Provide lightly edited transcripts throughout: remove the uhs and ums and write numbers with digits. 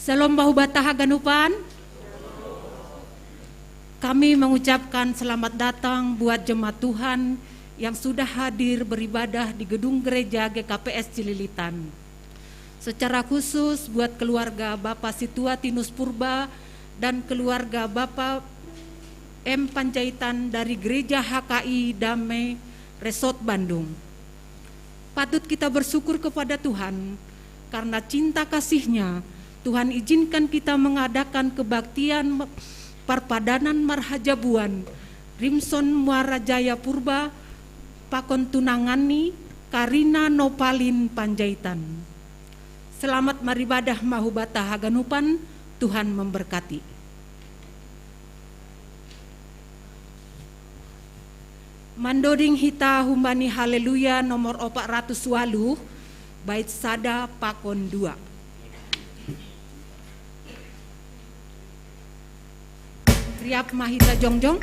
Salam bahu batah ganupan. Kami mengucapkan selamat datang buat jemaat Tuhan yang sudah hadir beribadah di gedung gereja GKPS Cililitan. Secara khusus buat keluarga Bapak Situatinus Purba dan keluarga Bapak M. Panjaitan dari Gereja HKI Damai Resort Bandung. Patut kita bersyukur kepada Tuhan karena cinta kasih-Nya. Tuhan izinkan kita mengadakan kebaktian Parpadanan Marhajabuan Rimson Muara Jaya Purba Pakon Tunangani Karina Nopalin Panjaitan. Selamat maribadah mahubata haganupan, Tuhan memberkati. Mandoding hita humbani haleluya nomor 408 bait sada pakon 2. Riap mahita jongjong.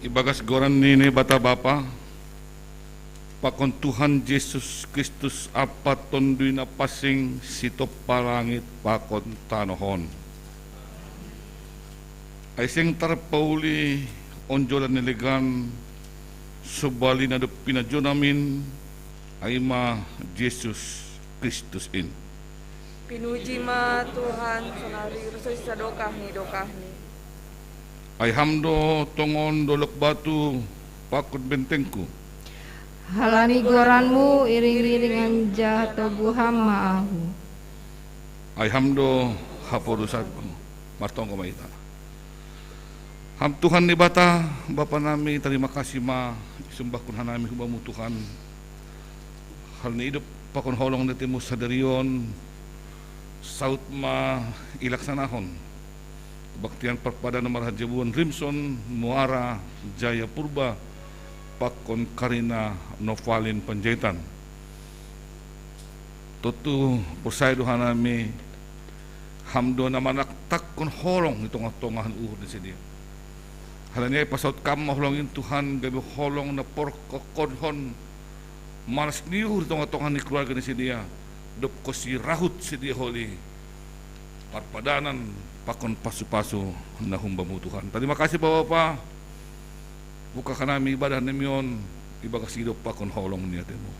Ibagas goran nini bata bapa pakon Tuhan Yesus Kristus apa tonduina pasing sito palangit pakon tanohon aiseng tarpauli onjolan niligan subali na pinajonamin aima Yesus Kristus in pinuji ma Tuhan sonari rusa sadokahni dokahni ay hamdo tongon dolok batu pakut bentengku halani goranmu iring-iringan jatuh buham maahu ay hamdo haporusadku martong kamaita ham Tuhan ni bata Bapa nami terima kasih ma sumbah kun hanami hubamu Tuhan hal ni hidup pakon holong netimu sadarion saut ma ilaksanahon Kebaktian Parpadanan Marhajabuan Rimson Muara Jaya Purba Pakon Karina Nopalin Panjaitan Tutu persaya hanami hamdo na manak takon holong itong atongahan di sini. Halanya pasaut kam maholongin Tuhan gabi holong na porkokonhon malas niur itong atongahan ni keluarga di sini ya. Dop ko si rahut si dia holi Parpadanan pakon pasu-pasu na humbamu Tuhan. Terima kasih Bapak. Bukakan kami ibadah nemion ibagas hidup pakon holong niatemu.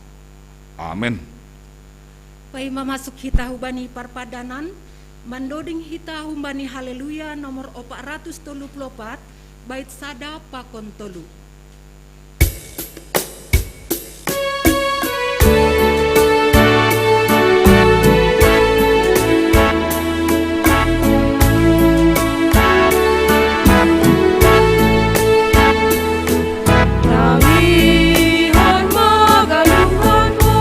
Amin. Pai mamasuk hita hubani Parpadanan mandoding hita humbani haleluya nomor 434 bait sada pakon tolu. Nami hon magaluhon mo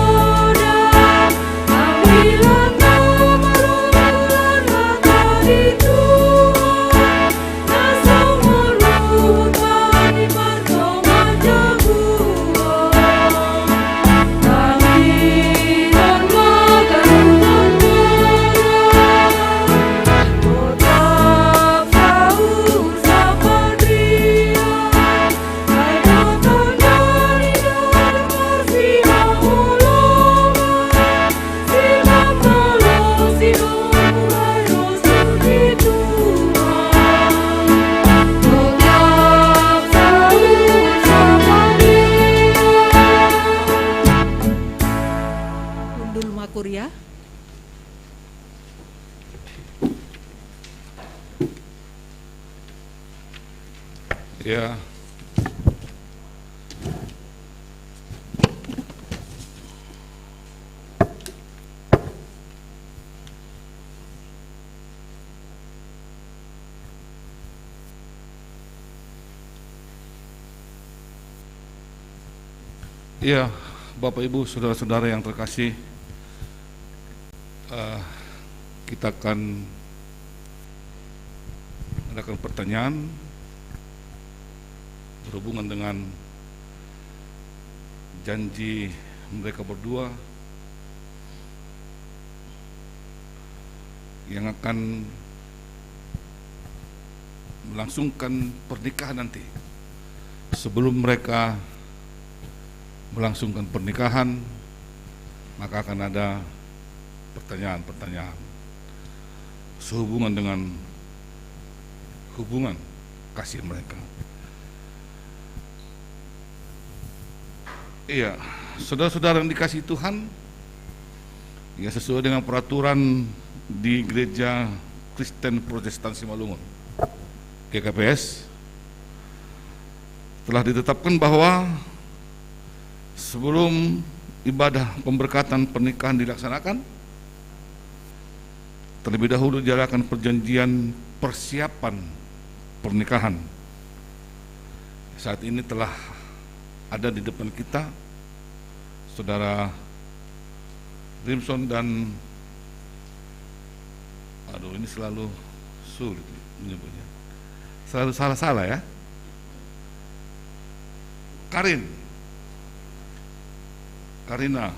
Ya. Iya, Bapak Ibu, saudara-saudara yang terkasih, kita akan adakan pertanyaan berhubungan dengan janji mereka berdua yang akan melangsungkan pernikahan nanti. Sebelum mereka melangsungkan pernikahan, maka akan ada pertanyaan-pertanyaan sehubungan dengan hubungan kasih mereka. Iya, saudara-saudara yang dikasihi Tuhan, ya sesuai dengan peraturan di Gereja Kristen Protestan Simalungun, GKPS, telah ditetapkan bahwa sebelum ibadah pemberkatan pernikahan dilaksanakan, terlebih dahulu diadakan perjanjian persiapan pernikahan. Saat ini telah ada di depan kita Saudara Rimson dan ini selalu sulit menyebutnya, selalu salah-salah ya, Karina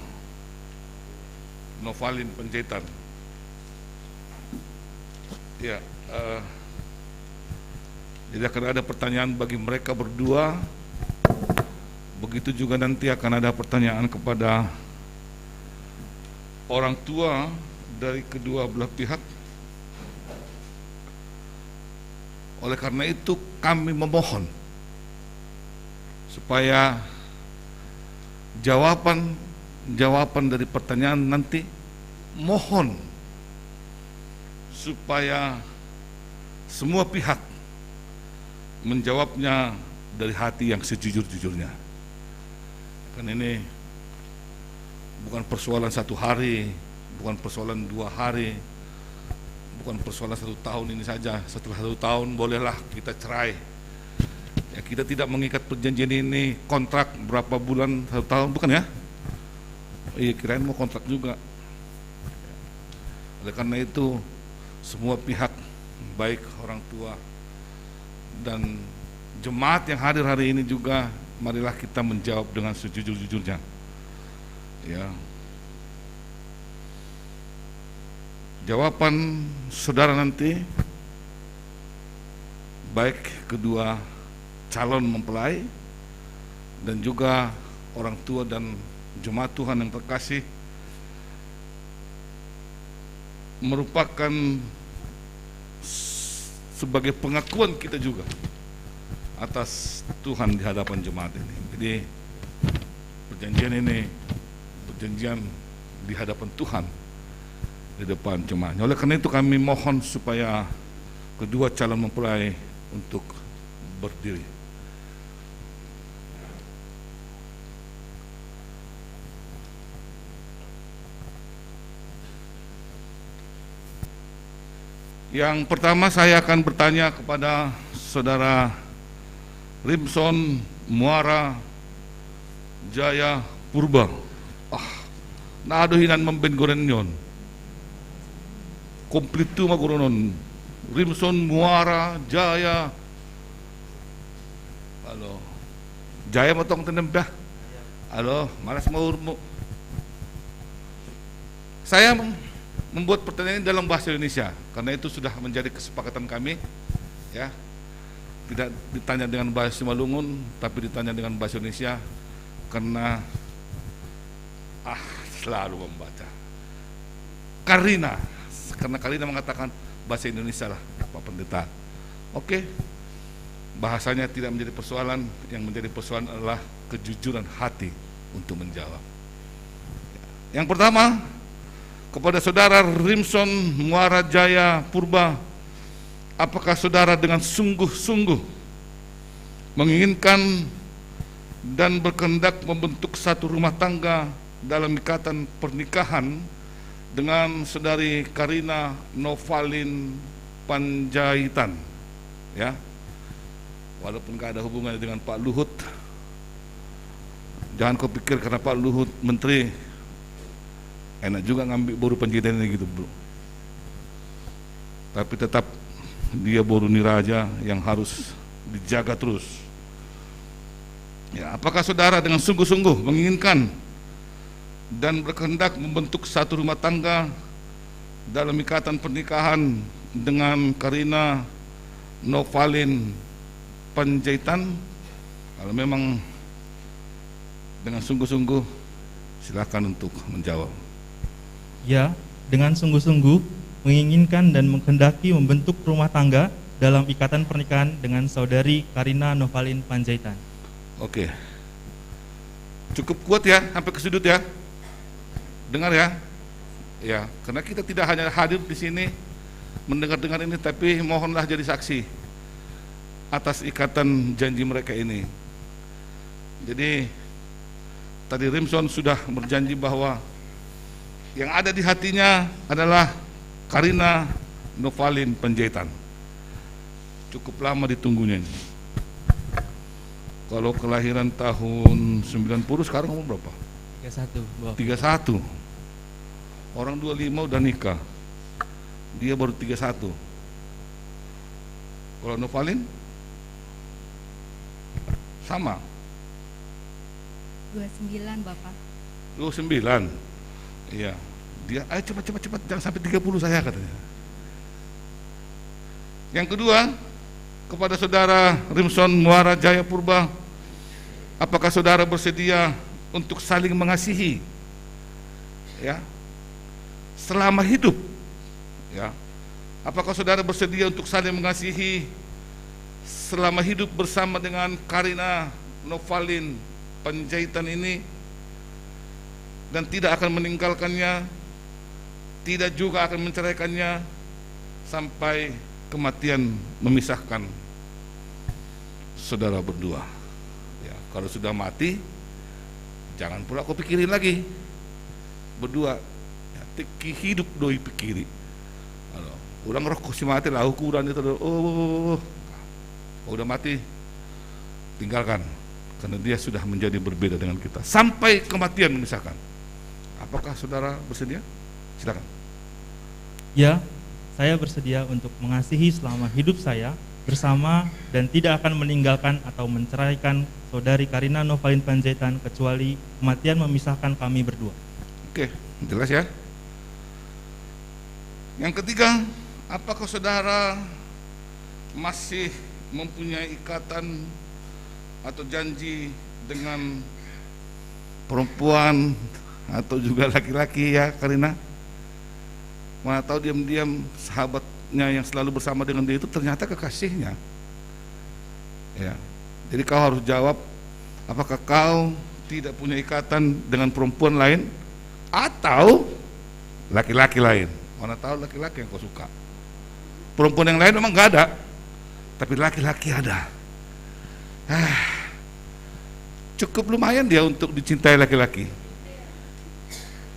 Novalin Panjaitan. Ya, jadi akan ada pertanyaan bagi mereka berdua. Begitu juga nanti akan ada pertanyaan kepada orang tua dari kedua belah pihak. Oleh karena itu kami memohon supaya jawaban dari pertanyaan nanti, mohon supaya semua pihak menjawabnya dari hati yang sejujur-jujurnya. Kan ini bukan persoalan 1 hari, bukan persoalan 2 hari, bukan persoalan 1 tahun ini saja. Setelah 1 tahun bolehlah kita cerai. Ya, kita tidak mengikat perjanjian ini kontrak berapa bulan, 1 tahun, bukan ya? Iya, kirain mau kontrak juga. Oleh karena itu semua pihak, baik orang tua dan jemaat yang hadir hari ini juga, marilah kita menjawab dengan sejujur-jujurnya. Ya. Jawaban saudara nanti, baik kedua calon mempelai dan juga orang tua dan jemaat Tuhan yang terkasih, merupakan sebagai pengakuan kita juga atas Tuhan di hadapan jemaat ini. Jadi perjanjian ini perjanjian di hadapan Tuhan di depan jemaatnya. Oleh karena itu kami mohon supaya kedua calon mempelai untuk berdiri. Yang pertama saya akan bertanya kepada Saudara Rimson Muara Jaya Purba. Naaduhinan memben goren yon. Komplitu maguronon. Rimson Muara Jaya. Halo. Jaya matong tenembah. Halo, malas maurmu. Saya membuat pertanyaan ini dalam bahasa Indonesia karena itu sudah menjadi kesepakatan kami, ya. Tidak ditanya dengan bahasa Simalungun tapi ditanya dengan bahasa Indonesia karena selalu membaca. Karina mengatakan bahasa Indonesia lah Pak Pendeta. Oke. Bahasanya tidak menjadi persoalan, yang menjadi persoalan adalah kejujuran hati untuk menjawab. Yang pertama, kepada Saudara Rimson Muara Jaya Purba, apakah saudara dengan sungguh-sungguh menginginkan dan berkehendak membentuk satu rumah tangga dalam ikatan pernikahan dengan saudari Karina Novalin Panjaitan, ya. Walaupun gak ada hubungannya dengan Pak Luhut, jangan kau pikir karena Pak Luhut menteri enak juga ngambil boru Panjaitan ini gitu, bro. Tapi tetap dia boru niraja yang harus dijaga terus. Ya, apakah saudara dengan sungguh-sungguh menginginkan dan berkehendak membentuk satu rumah tangga dalam ikatan pernikahan dengan Karina Novalin Panjaitan? Kalau memang dengan sungguh-sungguh, silakan untuk menjawab. Ya, dengan sungguh-sungguh menginginkan dan menghendaki membentuk rumah tangga dalam ikatan pernikahan dengan saudari Karina Novalin Panjaitan. Oke, cukup kuat ya sampai ke sudut ya. Dengar ya, ya, karena kita tidak hanya hadir di sini mendengar-dengar ini, tapi mohonlah jadi saksi atas ikatan janji mereka ini. Jadi tadi Rimson sudah berjanji bahwa yang ada di hatinya adalah Karina Novalin Panjaitan. Cukup lama ditunggunya ini. Kalau kelahiran tahun 90, sekarang umur berapa? 31. 31. Orang 25 udah nikah, dia baru 31. Kalau Novalin sama 29 Bapak. 29. Iya. Dia ayo cepat jangan sampai 30 saya katanya. Yang kedua, kepada saudara Rimson Muara Jaya Purba, apakah saudara bersedia untuk saling mengasihi, ya, selama hidup, ya? Apakah saudara bersedia untuk saling mengasihi selama hidup bersama dengan Karina Novalin Panjaitan ini, dan tidak akan meninggalkannya, tidak juga akan menceraikannya sampai kematian memisahkan saudara berdua. Ya, kalau sudah mati, jangan pula kau pikirin lagi berdua. Ya, hidup doi pikiri. Kalau orang rokok si mati lah ukuran itu. Udah mati, tinggalkan, karena dia sudah menjadi berbeda dengan kita sampai kematian memisahkan. Apakah saudara bersedia? Silakan. Ya, saya bersedia untuk mengasihi selama hidup saya bersama dan tidak akan meninggalkan atau menceraikan saudari Karina Novalin Panjaitan kecuali kematian memisahkan kami berdua. Oke, jelas ya. Yang ketiga, apakah saudara masih mempunyai ikatan atau janji dengan perempuan atau juga laki-laki, ya Karina? Mana tahu diam-diam sahabatnya yang selalu bersama dengan dia itu ternyata kekasihnya. Ya, jadi kau harus jawab, apakah kau tidak punya ikatan dengan perempuan lain atau laki-laki lain? Mana tahu laki-laki yang kau suka. Perempuan yang lain memang gak ada, tapi laki-laki ada. Cukup lumayan dia untuk dicintai laki-laki.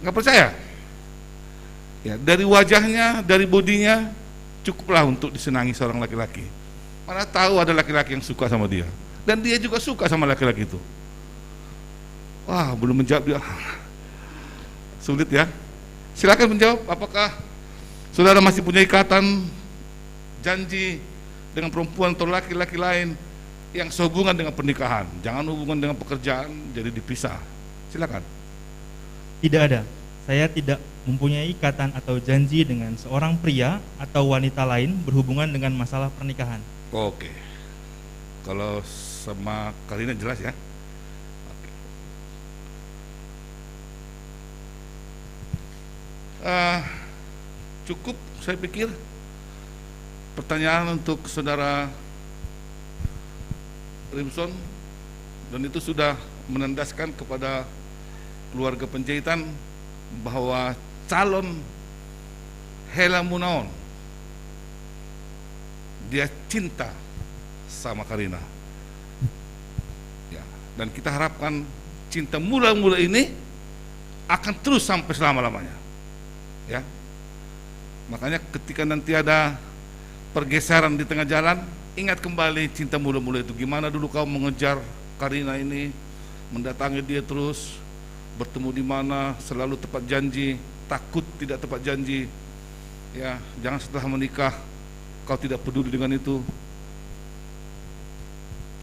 Nggak percaya? Ya, dari wajahnya, dari bodinya, cukuplah untuk disenangi seorang laki-laki. Mana tahu ada laki-laki yang suka sama dia, dan dia juga suka sama laki-laki itu. Wah, belum menjawab dia. Sulit ya. Silakan menjawab, apakah saudara masih punya ikatan janji dengan perempuan atau laki-laki lain yang sehubungan dengan pernikahan? Jangan hubungan dengan pekerjaan jadi dipisah. Silakan. Tidak ada. Saya tidak mempunyai ikatan atau janji dengan seorang pria atau wanita lain berhubungan dengan masalah pernikahan. Oke. Kalau sama Karina jelas ya. Oke. Cukup saya pikir pertanyaan untuk saudara Rimson, dan itu sudah menandaskan kepada keluarga Panjaitan bahwa calon Hela Munaon dia cinta sama Karina. Dan kita harapkan cinta mula-mula ini akan terus sampai selama-lamanya. Ya. Makanya ketika nanti ada pergeseran di tengah jalan, ingat kembali cinta mula-mula itu. Gimana dulu kau mengejar Karina ini, mendatangi dia terus, bertemu di mana, selalu tepat janji, takut tidak tepat janji. Ya, jangan setelah menikah kau tidak peduli dengan itu.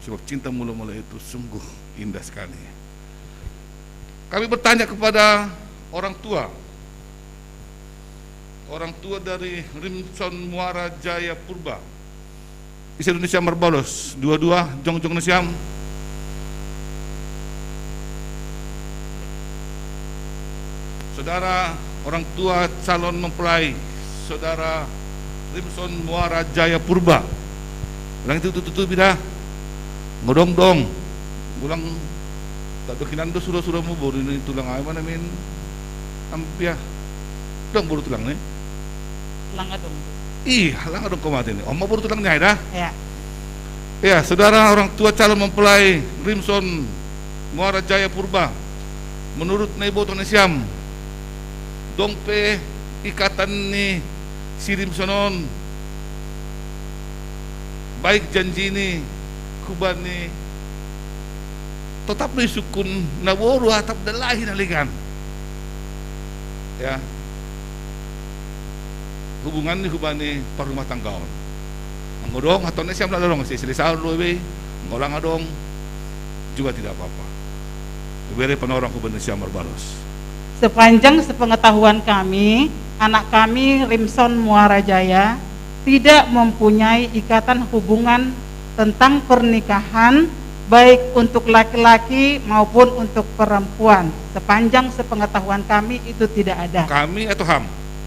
Sebab cinta mula-mula itu sungguh indah sekali. Kami bertanya kepada orang tua dari Rimson Muara Jaya Purba, Isi Indonesia Marbalos, dua-dua Jongjong Nesiam. Saudara orang tua calon mempelai, saudara Rimson Muara Jaya Purba. Bilang itu tutup bida. Ngodong dong. Ulang tak dokinan do sudah mau baru ini tulang ay mana min ampia. Dong baru tulang nih. Lang adong. Ih, lang adong kemati nih. Om baru tulangnya dah. Ya. Ya, saudara orang tua calon mempelai Rimson Muara Jaya Purba. Menurut Nebo Tonesiam, dongpe ikatan ni si Rimsonon, baik janji ni kuban ni tetap ni sukun naworu atap dalahi nalikan. Ya, hubungan ni kuban ni parumah tanggaon. Ang odong atau Nesiam lalong si Silisao luwe, ngolang adong juga tidak apa-apa. Beri penorong kuban Nesiam Marbalos. Sepanjang sepengetahuan kami, anak kami Rimson Muara Jaya tidak mempunyai ikatan hubungan tentang pernikahan baik untuk laki-laki maupun untuk perempuan. Sepanjang sepengetahuan kami itu tidak ada. Kami atau ham?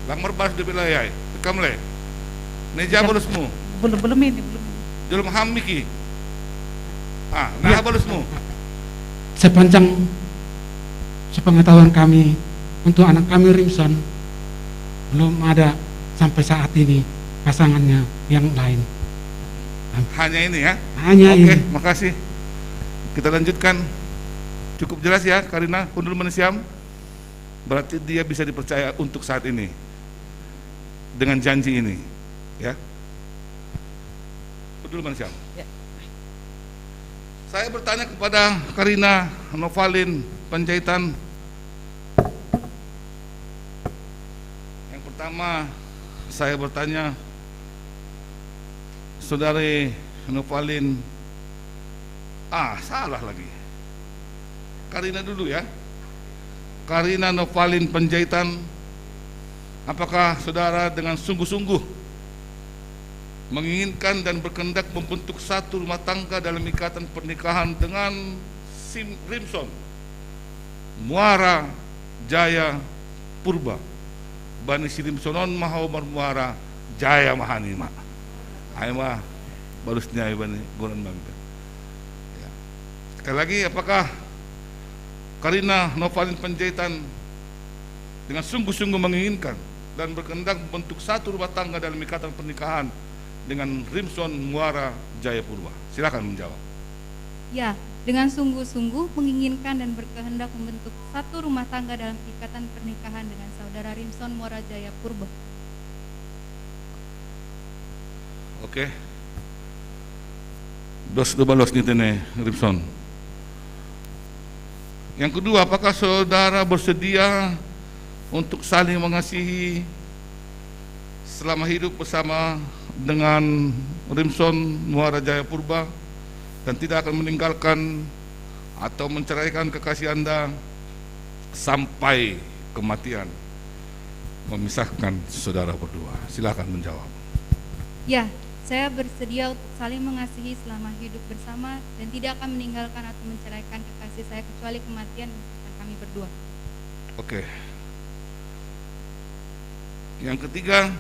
Lang Marbalos di wilayah, kamle. Neja balusmu. Belum ini. Jelum ham miki. Nah balusmu. Sepanjang sepengetahuan kami untuk anak kami Rimson belum ada sampai saat ini pasangannya yang lain. Hanya ini ya. Hanya Oke, ini. makasih. Kita lanjutkan. Cukup jelas ya, Karina Kundul Menesiam. Berarti dia bisa dipercaya untuk saat ini dengan janji ini, ya. Kundul Menesiam. Ya. Saya bertanya kepada Karina Novalin Panjaitan. Yang pertama saya bertanya, Saudari Novalin, salah lagi. Karina dulu ya. Karina Novalin Panjaitan, apakah saudara dengan sungguh-sungguh menginginkan dan berkehendak membentuk satu rumah tangga dalam ikatan pernikahan dengan Rimson Muara Jaya Purba Bani si Rimsonon Mahaumar Muara Jaya Mahanima Aima balusnya Bani Goran Bangda ya. Sekali lagi, apakah Karina Novalin Panjaitan dengan sungguh-sungguh menginginkan dan berkehendak membentuk satu rumah tangga dalam ikatan pernikahan dengan Rimson Muara Jaya Purba? Silakan menjawab. Ya, dengan sungguh-sungguh menginginkan dan berkehendak membentuk satu rumah tangga dalam ikatan pernikahan dengan saudara Rimson Muara Jaya Purba. Oke. Dos balos nih tene Rimson. Yang kedua, apakah saudara bersedia untuk saling mengasihi selama hidup bersama dengan Rimson Muara Jaya Purba dan tidak akan meninggalkan atau menceraikan kekasih Anda sampai kematian memisahkan saudara berdua? Silakan menjawab. Ya, saya bersedia untuk saling mengasihi selama hidup bersama dan tidak akan meninggalkan atau menceraikan kekasih saya kecuali kematian memisahkan kami berdua. Oke. Yang ketiga,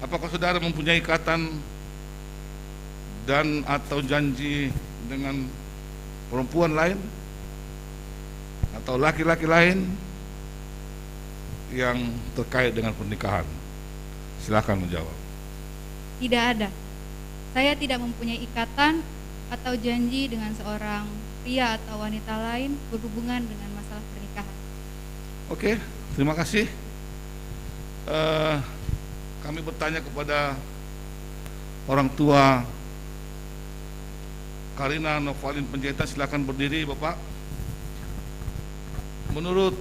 apakah saudara mempunyai ikatan dan atau janji dengan perempuan lain atau laki-laki lain yang terkait dengan pernikahan? Silakan menjawab. Tidak ada. Saya tidak mempunyai ikatan atau janji dengan seorang pria atau wanita lain berhubungan dengan masalah pernikahan. Oke, terima kasih. Kami bertanya kepada orang tua Karina Novalin Panjaitan, silakan berdiri Bapak. Menurut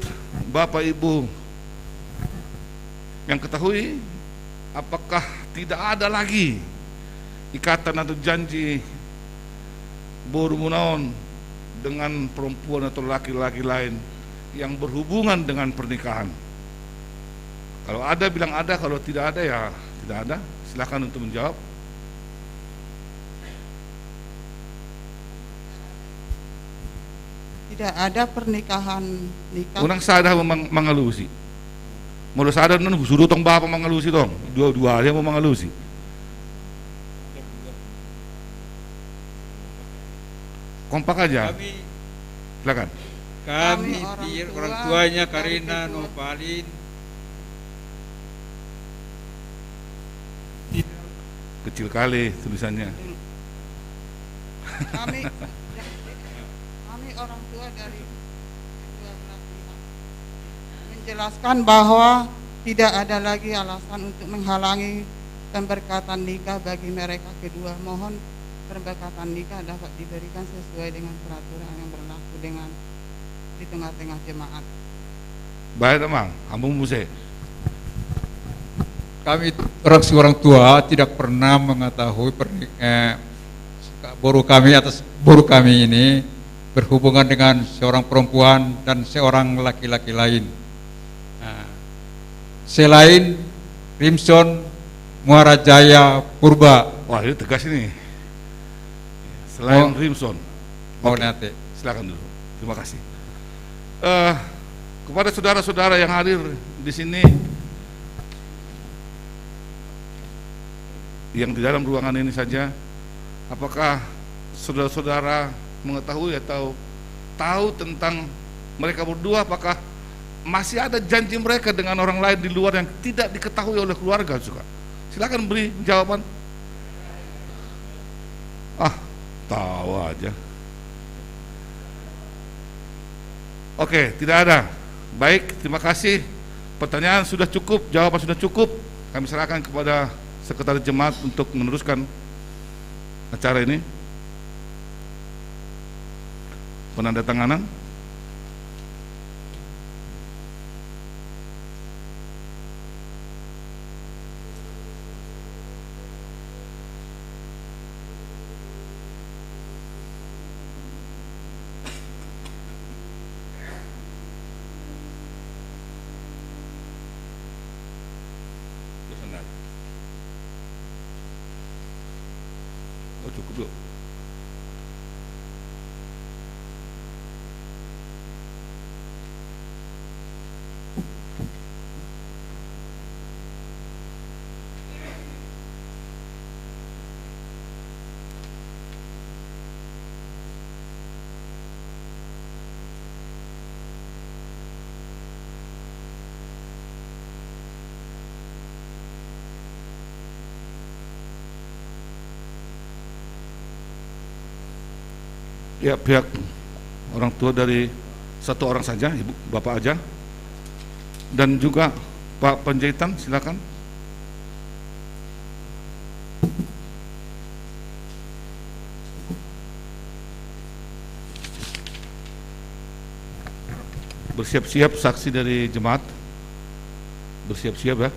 Bapak Ibu yang ketahui, apakah tidak ada lagi ikatan atau janji berhubungan dengan perempuan atau laki-laki lain yang berhubungan dengan pernikahan? Kalau ada bilang ada, kalau tidak ada ya tidak ada. Silakan untuk menjawab. Tidak ada pernikahan nikah. Unang sada mengalusi. Mula sada nun suruh tong bapa mengalusi tong. Dua-dua dia mau mengalusi. Kompak aja. Silakan. Kami orang tuanya Karina Novalin Kecil kali tulisannya. Kami orang tua dari kedua belah pihak menjelaskan bahwa tidak ada lagi alasan untuk menghalangi pemberkatan nikah bagi mereka kedua. Mohon pemberkatan nikah dapat diberikan sesuai dengan peraturan yang berlaku di tengah-tengah jemaat. Baik teman, ambung muse. Kami orang tua tidak pernah mengetahui boru kami ini berhubungan dengan seorang perempuan dan seorang laki-laki lain. Selain Rimson Muara Jaya Purba. Wah, ini tegas ini. Selain Rimson. Mau nanti. Silakan dulu. Terima kasih. Kepada saudara-saudara yang hadir di sini, yang di dalam ruangan ini saja, apakah saudara-saudara mengetahui atau tahu tentang mereka berdua? Apakah masih ada janji mereka dengan orang lain di luar yang tidak diketahui oleh keluarga? Silakan beri jawaban. Tahu aja. Oke, tidak ada. Baik, terima kasih. Pertanyaan sudah cukup, jawaban sudah cukup. Kami serahkan kepada Sekretaris Jemaat untuk meneruskan acara ini. Penandatanganan. Oh, cukup dulu. Ya, pihak orang tua dari satu orang saja, ibu, bapak aja, dan juga Pak Panjaitan, silakan. Bersiap-siap saksi dari jemaat, bersiap-siap ya.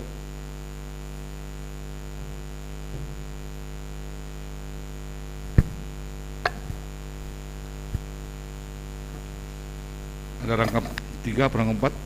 Ada rangkap 3, perangkap 4.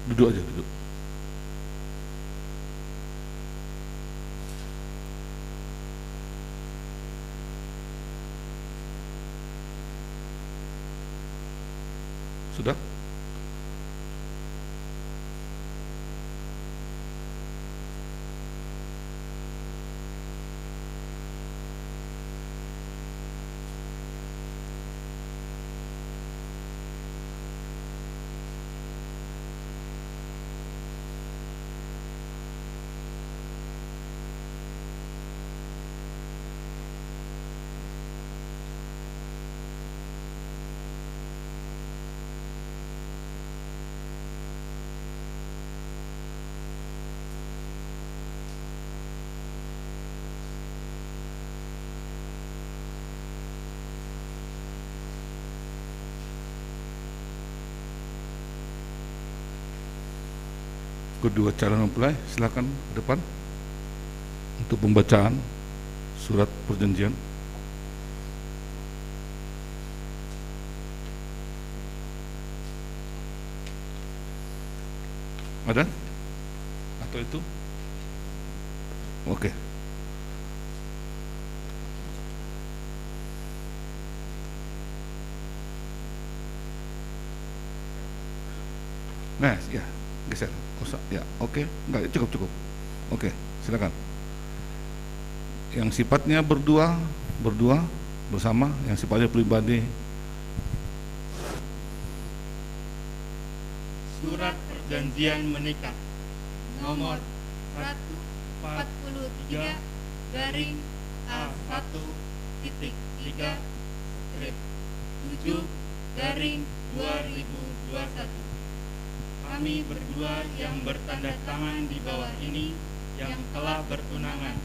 Duduk aja, duduk. Sudah? Kedua calon mempelai silakan ke depan untuk pembacaan surat perjanjian. Ada? Atau itu? Oke. Nah, ya, geser. Ya, oke, enggak, cukup. Oke, silakan. Yang sifatnya berdua bersama, yang sifatnya pribadi. Surat perjanjian menikah nomor 143-A1-3-7/2021. Kami berdua yang bertanda tangan di bawah ini yang telah bertunangan.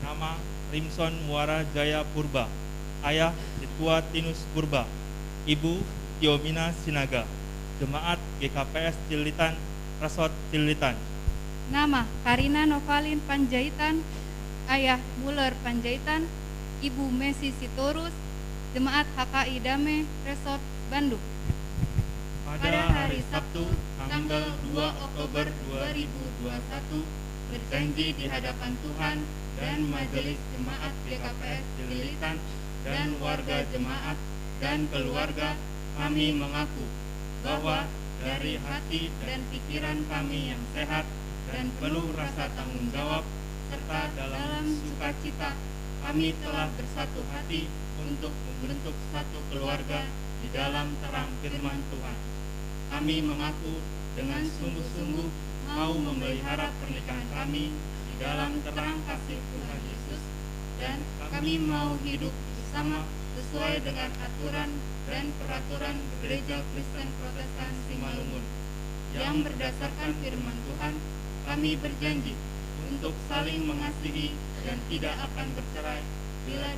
Nama Rimson Muara Jaya Purba, ayah Ketua Tinus Purba, ibu Tiomina Sinaga, Jemaat GKPS Cililitan, Resort Cililitan. Nama Karina Novalin Panjaitan, ayah Muller Panjaitan, ibu Messi Sitorus, Jemaat HKI Dame, Resort Bandung. Pada hari Sabtu, tanggal 2 Oktober 2021, berjanji di hadapan Tuhan dan Majelis Jemaat GKPS Cililitan dan warga jemaat dan keluarga, kami mengaku bahwa dari hati dan pikiran kami yang sehat dan penuh rasa tanggung jawab serta dalam sukacita, kami telah bersatu hati untuk membentuk satu keluarga di dalam terang firman Tuhan. Kami mengaku dengan sungguh-sungguh mau memelihara pernikahan kami di dalam terang kasih Tuhan Yesus, dan kami mau hidup bersama sesuai dengan aturan dan peraturan Gereja Kristen Protestan Simalungun. Yang berdasarkan firman Tuhan, kami berjanji untuk saling mengasihi dan tidak akan bercerai bila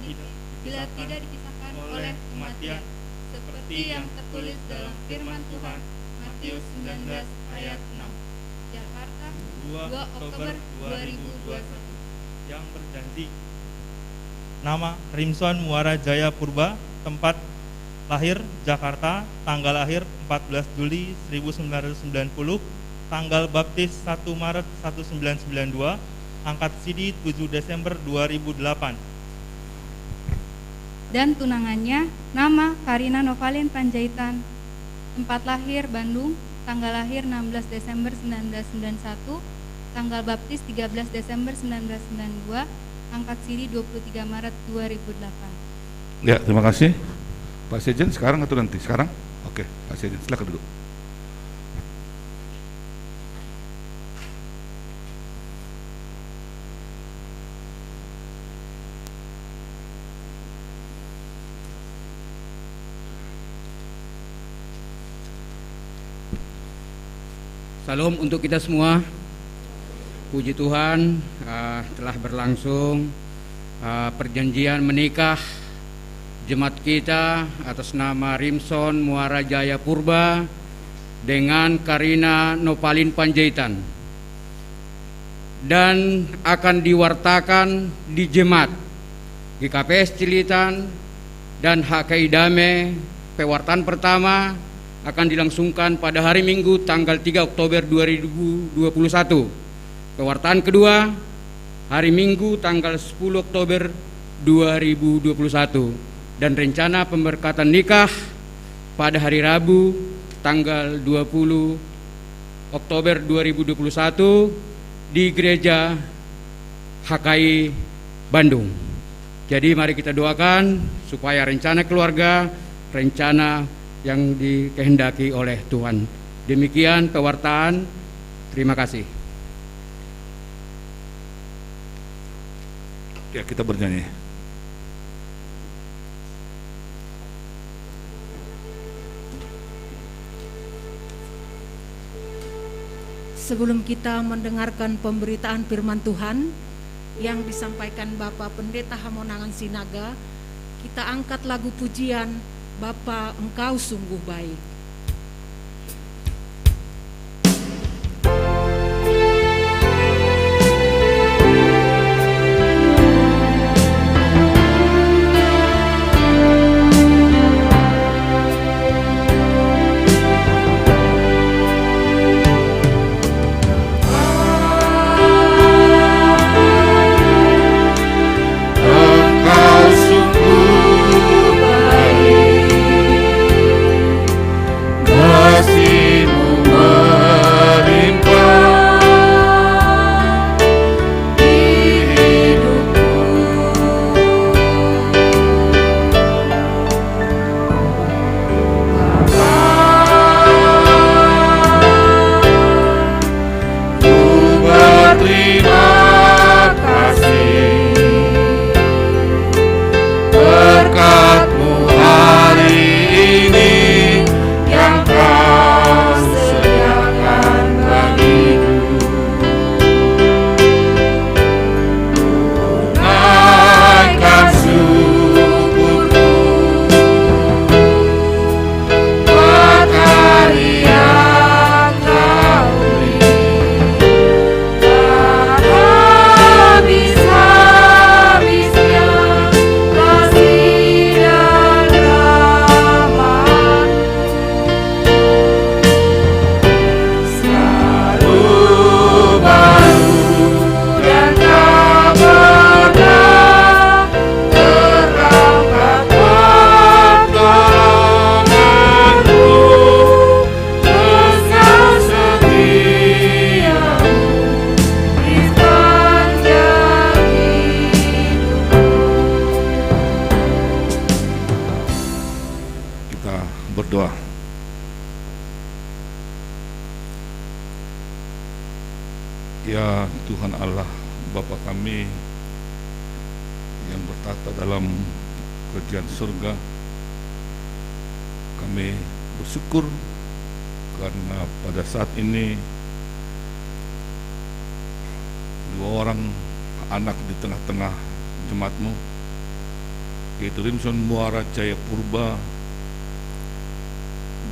tidak dipisahkan oleh kematian, seperti yang tertulis dalam firman Tuhan Matius 19 ayat 6. Jakarta, 2 Oktober 2021. Yang berjanji. Nama Rimson Muara Jaya Purba, tempat lahir Jakarta, tanggal lahir 14 Juli 1990, tanggal baptis 1 Maret 1992, angkat sidi 7 Desember 2008. Dan tunangannya, nama Karina Novalin Panjaitan, tempat lahir Bandung, tanggal lahir 16 Desember 1991, tanggal baptis 13 Desember 1992, angkat sidi 23 Maret 2008. Ya, terima kasih. Pak Sejen sekarang atau nanti? Sekarang? Oke, Pak Sejen silakan duduk. Salam untuk kita semua. Puji Tuhan, telah berlangsung perjanjian menikah jemaat kita atas nama Rimson Muara Jaya Purba dengan Karina Novalin Panjaitan, dan akan diwartakan di jemaat GKPS Cililitan dan HKI Dame pewartaan pertama akan dilangsungkan pada hari Minggu tanggal 3 Oktober 2021. Pewartaan kedua hari Minggu tanggal 10 Oktober 2021 dan rencana pemberkatan nikah pada hari Rabu tanggal 20 Oktober 2021 di Gereja HKI Bandung. Jadi mari kita doakan supaya rencana keluarga, rencana yang dikehendaki oleh Tuhan. Demikian pewartaan. Terima kasih. Ya, kita bernyanyi. Sebelum kita mendengarkan pemberitaan firman Tuhan yang disampaikan Bapak Pendeta Hamonangan Sinaga, kita angkat lagu pujian Bapa Engkau Sungguh Baik. Berdoa. Ya Tuhan Allah, Bapa kami yang bertata dalam kerajaan surga, kami bersyukur karena pada saat ini dua orang anak di tengah-tengah jemaat-Mu, yaitu Rimson Muara Jaya Purba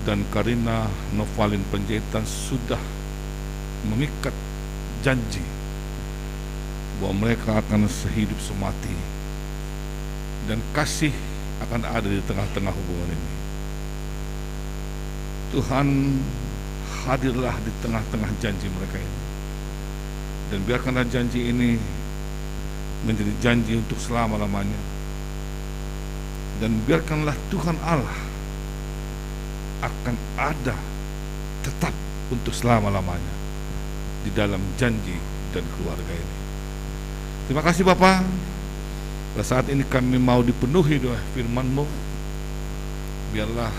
dan Karina Novalin Panjaitan, sudah mengikat janji bahwa mereka akan sehidup semati dan kasih akan ada di tengah-tengah hubungan ini. Tuhan, hadirlah di tengah-tengah janji mereka ini, dan biarkanlah janji ini menjadi janji untuk selama-lamanya, dan biarkanlah Tuhan Allah akan ada tetap untuk selama-lamanya di dalam janji dan keluarga ini. Terima kasih Bapa. Pada saat ini kami mau dipenuhi doa firman-Mu. Biarlah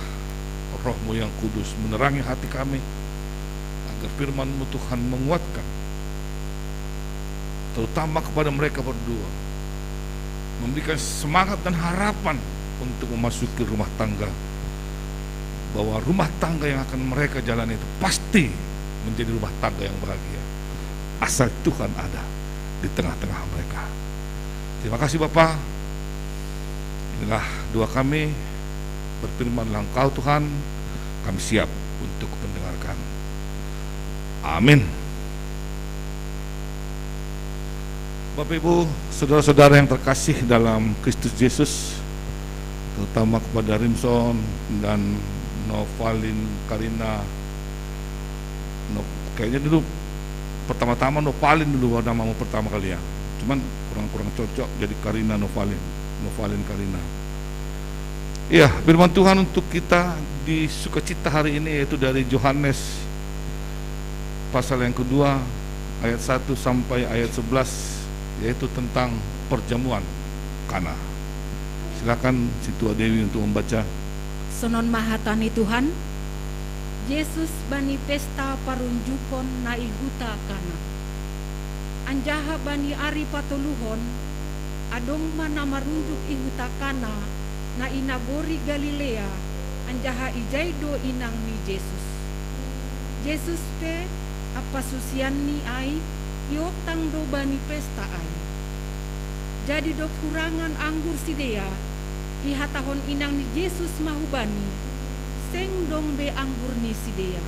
Roh-Mu yang kudus menerangi hati kami, agar firman-Mu Tuhan menguatkan, terutama kepada mereka berdua, memberikan semangat dan harapan untuk memasuki rumah tangga, bahwa rumah tangga yang akan mereka jalani itu pasti menjadi rumah tangga yang bahagia, asal Tuhan ada di tengah-tengah mereka. Terima kasih Bapa. Inilah doa kami, berfirmanlah Engkau Tuhan, kami siap untuk mendengarkan. Amin. Bapak Ibu, saudara-saudara yang terkasih dalam Kristus Yesus, terutama kepada Rimson dan Novalin Karina. Kayaknya dulu pertama-tama Novalin dulu namamu pertama kali ya. Cuman kurang cocok jadi Karina Novalin Karina. Iya, firman Tuhan untuk kita di sukacita hari ini yaitu dari Yohanes pasal yang kedua ayat 1 sampai ayat 11, yaitu tentang perjamuan Kana. Silakan si Tua Dewi untuk membaca. Sonon mahatani Tuhan, Yesus bani pesta parunjukon na ihuta Kana. Anjaha bani ari patuluhon, adong mana marunjuk ihuta Kana na inabori Galilea, anjaha ijaido inang ni Yesus. Yesus pe apa susian ni ai, iotang do bani pesta ai. Jadi do kurangan anggur sidea, ihatahon inang ni Yesus mahubani, seng dong be anggur ni sidea.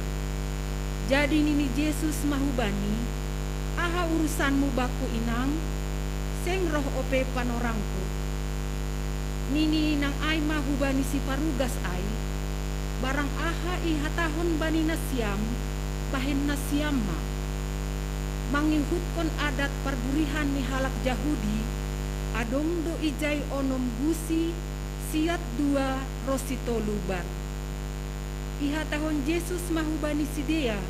Jadi nini Yesus mahubani, aha urusanmu baku inang, seng roh ope panorangku. Nini inang ai mahubani si parugas ai, barang aha ihatahon bani nasiam, bahin nasiamma. Mangihutkan adat pergurihan ni halak Yahudi, adong do ijai onom gusi siat 2 rositolu bar. Ihatahon Yesus mahubani sidea,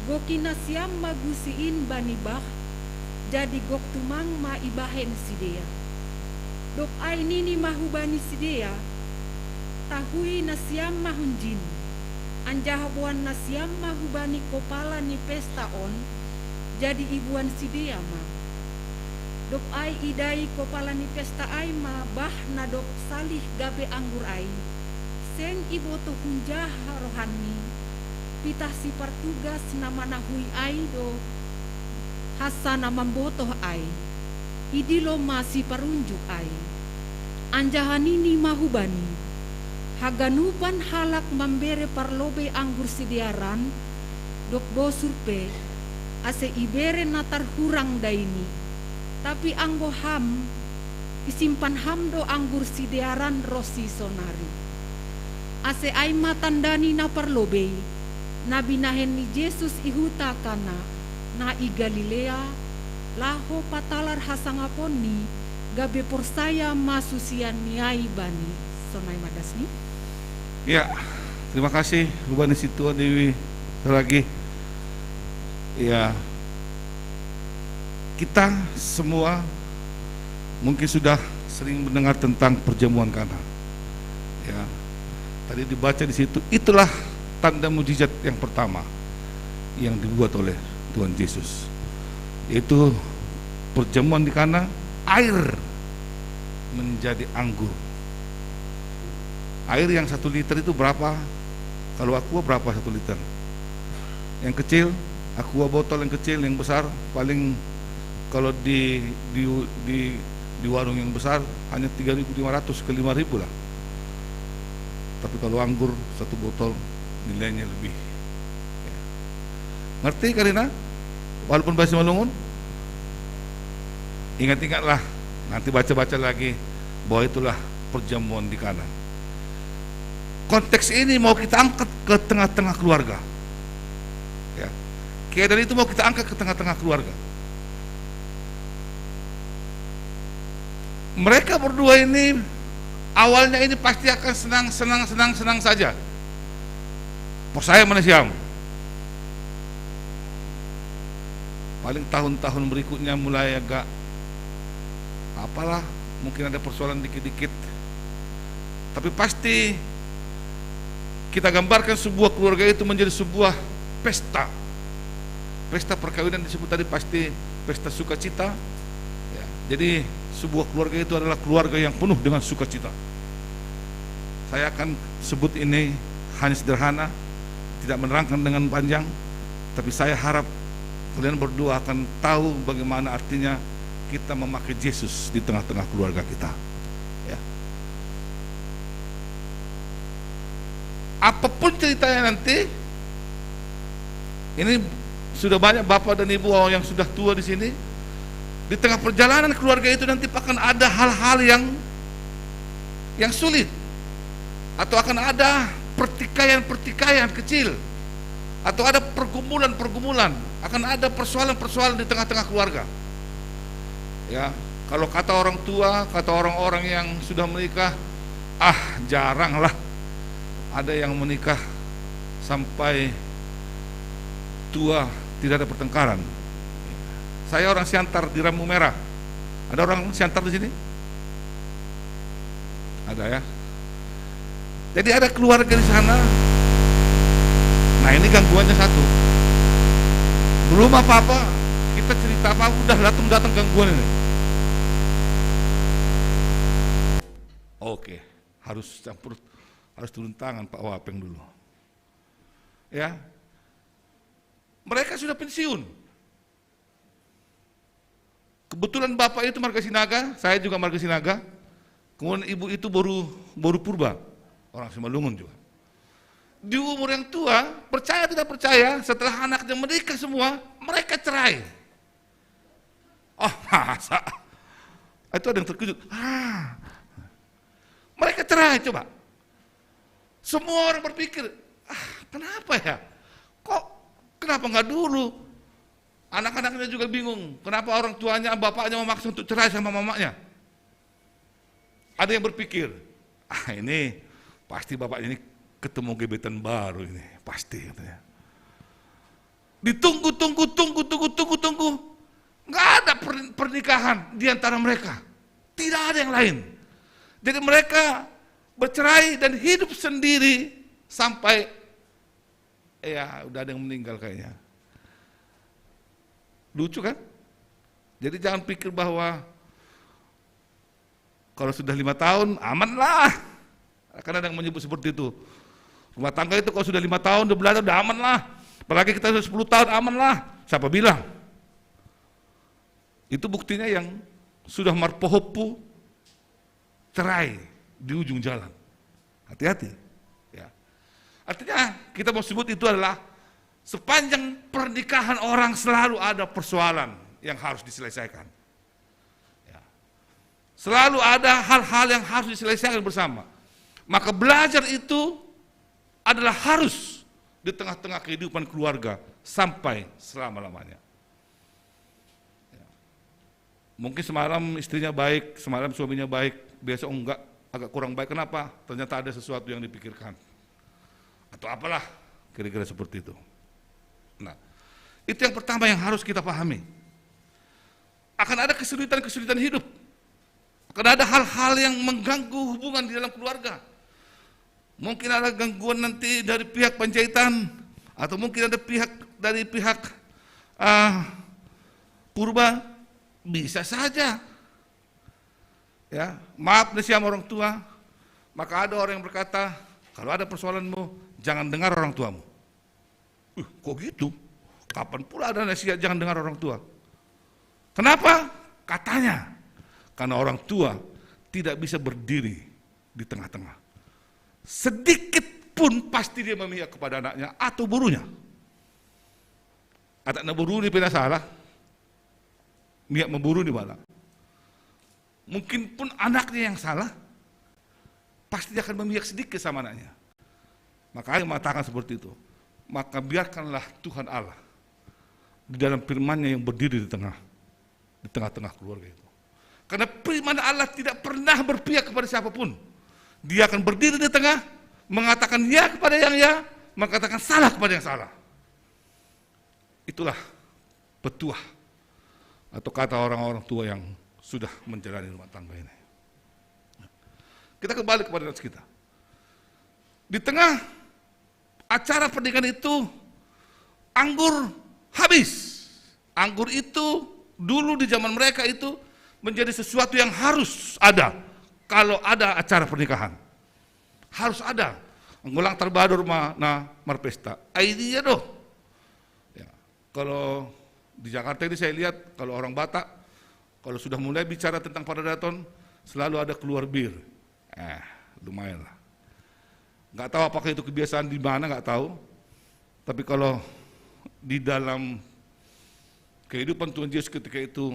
goki nasiam magusiin bani bah, jadi gok tumang ma ibahen sidea. Dok ai nini mahubani sidea, tahui nasiam mahunjin, anjahabuan nasiam mahubani kopala ni pesta on, jadi ibuan sidea ma. Dok ai idai kopala ni pesta ai ma bah na dok salih gabe anggur ai, seng iboto hunjaha rohani, pitah si partugas nama nahui ai do hasana mambotoh ai, idilo masih parunjuk ai. Anjahanini mahubani, haganupan halak membere parlobe anggur sidiaran, dok bosurpe, ase ibere natar hurang daini, tapi anggo ham, isimpan ham do anggur sidiaran rosi sonari. Ase aima tandani na parlobe, nabi nahen ni Yesus ihuta Kana, na i Galilea, laho patalar hasangaponi, gabe porsaya masusian niai bani. Sonai madasni. Ya, terima kasih Bani Situa Dewi lagi. Ya, kita semua mungkin sudah sering mendengar tentang perjamuan Kana. Ya, tadi dibaca di situ, itulah tanda mujizat yang pertama yang dibuat oleh Tuhan Yesus, yaitu perjamuan di Kana, air menjadi anggur. Air yang 1 liter itu berapa? Kalau aqua berapa 1 liter? Yang kecil, aqua botol yang kecil, yang besar paling kalau di warung yang besar hanya 3.500 ke 5.000 lah. Tapi kalau anggur 1 botol nilainya lebih. Ngerti Karina? Walaupun bahasa Malungun? Ingat-ingatlah, nanti baca-baca lagi bahwa itulah perjamuan di Kana. Konteks ini mau kita angkat ke tengah-tengah keluarga. Ya. Keadaan itu mau kita angkat ke tengah-tengah keluarga. Mereka berdua ini awalnya ini pasti akan senang saja. Persaya Manasiam. Paling tahun-tahun berikutnya mulai agak apalah, mungkin ada persoalan dikit-dikit, tapi pasti kita gambarkan sebuah keluarga itu menjadi sebuah pesta perkawinan. Disebut tadi pasti pesta sukacita ya. Jadi sebuah keluarga itu adalah keluarga yang penuh dengan sukacita. Saya akan sebut ini hanya sederhana, tidak menerangkan dengan panjang, tapi saya harap kalian berdua akan tahu bagaimana artinya kita memakai Yesus di tengah-tengah keluarga kita. Ya. Apapun ceritanya nanti, ini sudah banyak bapak dan ibu yang sudah tua di sini. Di tengah perjalanan keluarga itu nanti akan ada hal-hal yang sulit, atau akan ada pertikaian-pertikaian kecil, atau ada pergumulan-pergumulan, akan ada persoalan-persoalan di tengah-tengah keluarga. Ya, kalau kata orang tua, kata orang-orang yang sudah menikah, jarang lah ada yang menikah sampai tua tidak ada pertengkaran. Saya orang Siantar di Rambu Merah. Ada orang Siantar di sini? Ada ya. Jadi ada keluarga di sana. Nah, ini gangguannya satu. Belum apa-apa, kita cerita apa udah datang gangguan ini. Oke, harus turun tangan Pak Wapeng dulu. Ya. Mereka sudah pensiun. Kebetulan bapak itu marga Sinaga, saya juga marga Sinaga. Kemudian ibu itu baru purba, orang Simalungun juga. Di umur yang tua, percaya tidak percaya, setelah anaknya menikah semua, mereka cerai. Masa? Itu ada yang terkejut. Mereka cerai, coba. Semua orang berpikir, kenapa ya? Kenapa nggak dulu? Anak-anaknya juga bingung, kenapa orang tuanya, bapaknya memaksa untuk cerai sama mamanya. Ada yang berpikir, ini pasti bapaknya ini ketemu gebetan baru ini, pasti katanya. Ditunggu, nggak ada pernikahan di antara mereka, tidak ada yang lain. Jadi mereka bercerai dan hidup sendiri sampai udah ada yang meninggal kayaknya. Lucu kan? Jadi jangan pikir bahwa kalau sudah 5 tahun aman lah. Karena ada yang menyebut seperti itu. Rumah tangga itu kalau sudah 5 tahun, 12 tahun udah aman lah. Apalagi kita sudah 10 tahun aman lah. Siapa bilang? Itu buktinya yang sudah marpohopu cerai di ujung jalan. Hati-hati. Ya. Artinya kita mau sebut itu adalah sepanjang pernikahan orang selalu ada persoalan yang harus diselesaikan. Ya. Selalu ada hal-hal yang harus diselesaikan bersama. Maka belajar itu adalah harus di tengah-tengah kehidupan keluarga sampai selama-lamanya. Ya. Mungkin semalam istrinya baik, semalam suaminya baik, besok enggak, agak kurang baik. Kenapa? Ternyata ada sesuatu yang dipikirkan. Atau apalah, kira-kira seperti itu. Nah, itu yang pertama yang harus kita pahami. Akan ada kesulitan-kesulitan hidup. Akan ada hal-hal yang mengganggu hubungan di dalam keluarga. Mungkin ada gangguan nanti dari pihak Panjaitan, atau mungkin ada dari pihak Purba, bisa saja. Ya, maaf nih sama orang tua. Maka ada orang yang berkata, kalau ada persoalanmu, jangan dengar orang tuamu. Kok gitu? Kapan pula ada nasihat jangan dengar orang tua? Kenapa? Katanya, karena orang tua tidak bisa berdiri di tengah-tengah. Sedikit pun pasti dia memihak kepada anaknya atau burunya. Anaknya buru di pena salah, mihak memburu di mana? Mungkin pun anaknya yang salah, pasti dia akan memihak sedikit sama anaknya. Makanya mengatakan seperti itu. Maka biarkanlah Tuhan Allah di dalam firman-Nya yang berdiri di tengah-tengah keluarga itu. Karena firman Allah tidak pernah berpihak kepada siapapun. Dia akan berdiri di tengah, mengatakan ya kepada yang ya, mengatakan salah kepada yang salah. Itulah petuah atau kata orang-orang tua yang sudah menjalani rumah tangga ini. Kita kembali kepada kita. Di tengah acara pernikahan itu, anggur habis. Anggur itu dulu di zaman mereka itu menjadi sesuatu yang harus ada. Kalau ada acara pernikahan, harus ada. Ngulang terbadur marpesta. Idea doh. Ya. Kalau di Jakarta ini saya lihat, kalau orang Batak, kalau sudah mulai bicara tentang Padadaton, selalu ada keluar bir. Lumayan lah. Nggak tahu apakah itu kebiasaan di mana, nggak tahu. Tapi kalau di dalam kehidupan Tuhan Yesus ketika itu,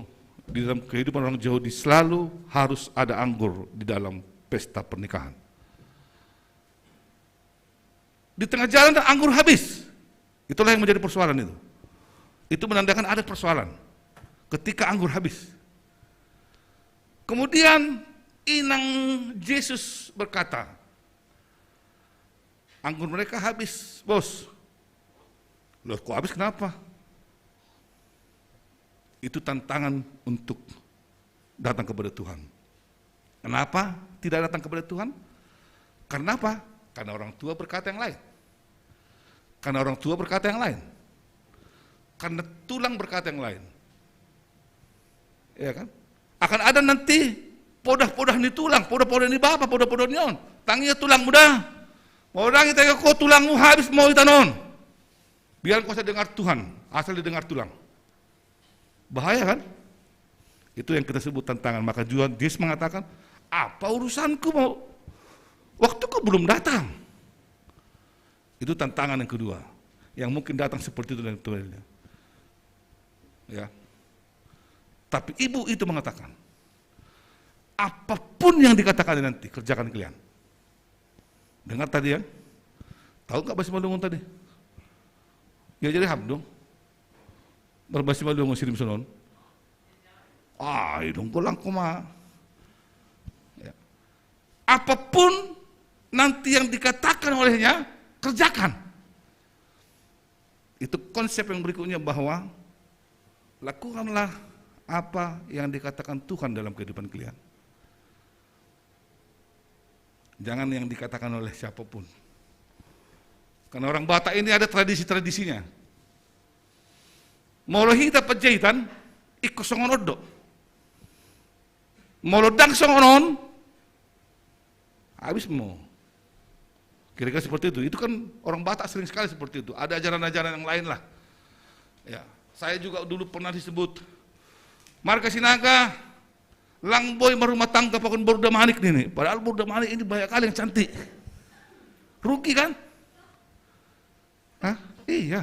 di dalam kehidupan orang Yahudi selalu harus ada anggur di dalam pesta pernikahan. di tengah jalan dan anggur habis. Itulah yang menjadi persoalan itu. Itu menandakan ada persoalan ketika anggur habis. Kemudian inang Yesus berkata, anggur mereka habis, bos. Loh, kok habis kenapa? Itu tantangan untuk datang kepada Tuhan. Kenapa tidak datang kepada Tuhan? Karena apa? Karena orang tua berkata yang lain. Karena orang tua berkata yang lain. Karena tulang berkata yang lain. Ya kan? Akan ada nanti podah-podah ni tulang, podah-podah ni bapa, podah-podah ni on. Tanginya tulang muda. Mau orang kita kau tulangmu habis mau itanon. Biar kau dengar Tuhan, asal didengar tulang. Bahaya kan? Itu yang kita sebut tantangan. Maka juga Yesus mengatakan, apa urusanku mau? Waktuku belum datang. Itu tantangan yang kedua. Yang mungkin datang seperti itu dan itu. Ya. Tapi ibu itu mengatakan, apapun yang dikatakan nanti, kerjakan kalian. Dengar tadi ya? Tahu nggak bahasa Malungun tadi? Ya jadi ham dong. Berbahasa Malungun sirim sonon. Dong pulang koma. Ya. Apapun nanti yang dikatakan olehnya, kerjakan. Itu konsep yang berikutnya bahwa lakukanlah apa yang dikatakan Tuhan dalam kehidupan kalian. Jangan yang dikatakan oleh siapapun. Karena orang Batak ini ada tradisi-tradisinya. Molo hita pajahitan, ikut songonoddo. Molo dang songonon, habis mau. Kira-kira seperti itu. Itu kan orang Batak sering sekali seperti itu. Ada ajaran-ajaran yang lain lah. Ya, saya juga dulu pernah disebut marga Sinaga, langboy marumah tangga pakun Borda Manik nih. Padahal Borda Manik ini banyak kali yang cantik. Rugi kan? Hah? Iya.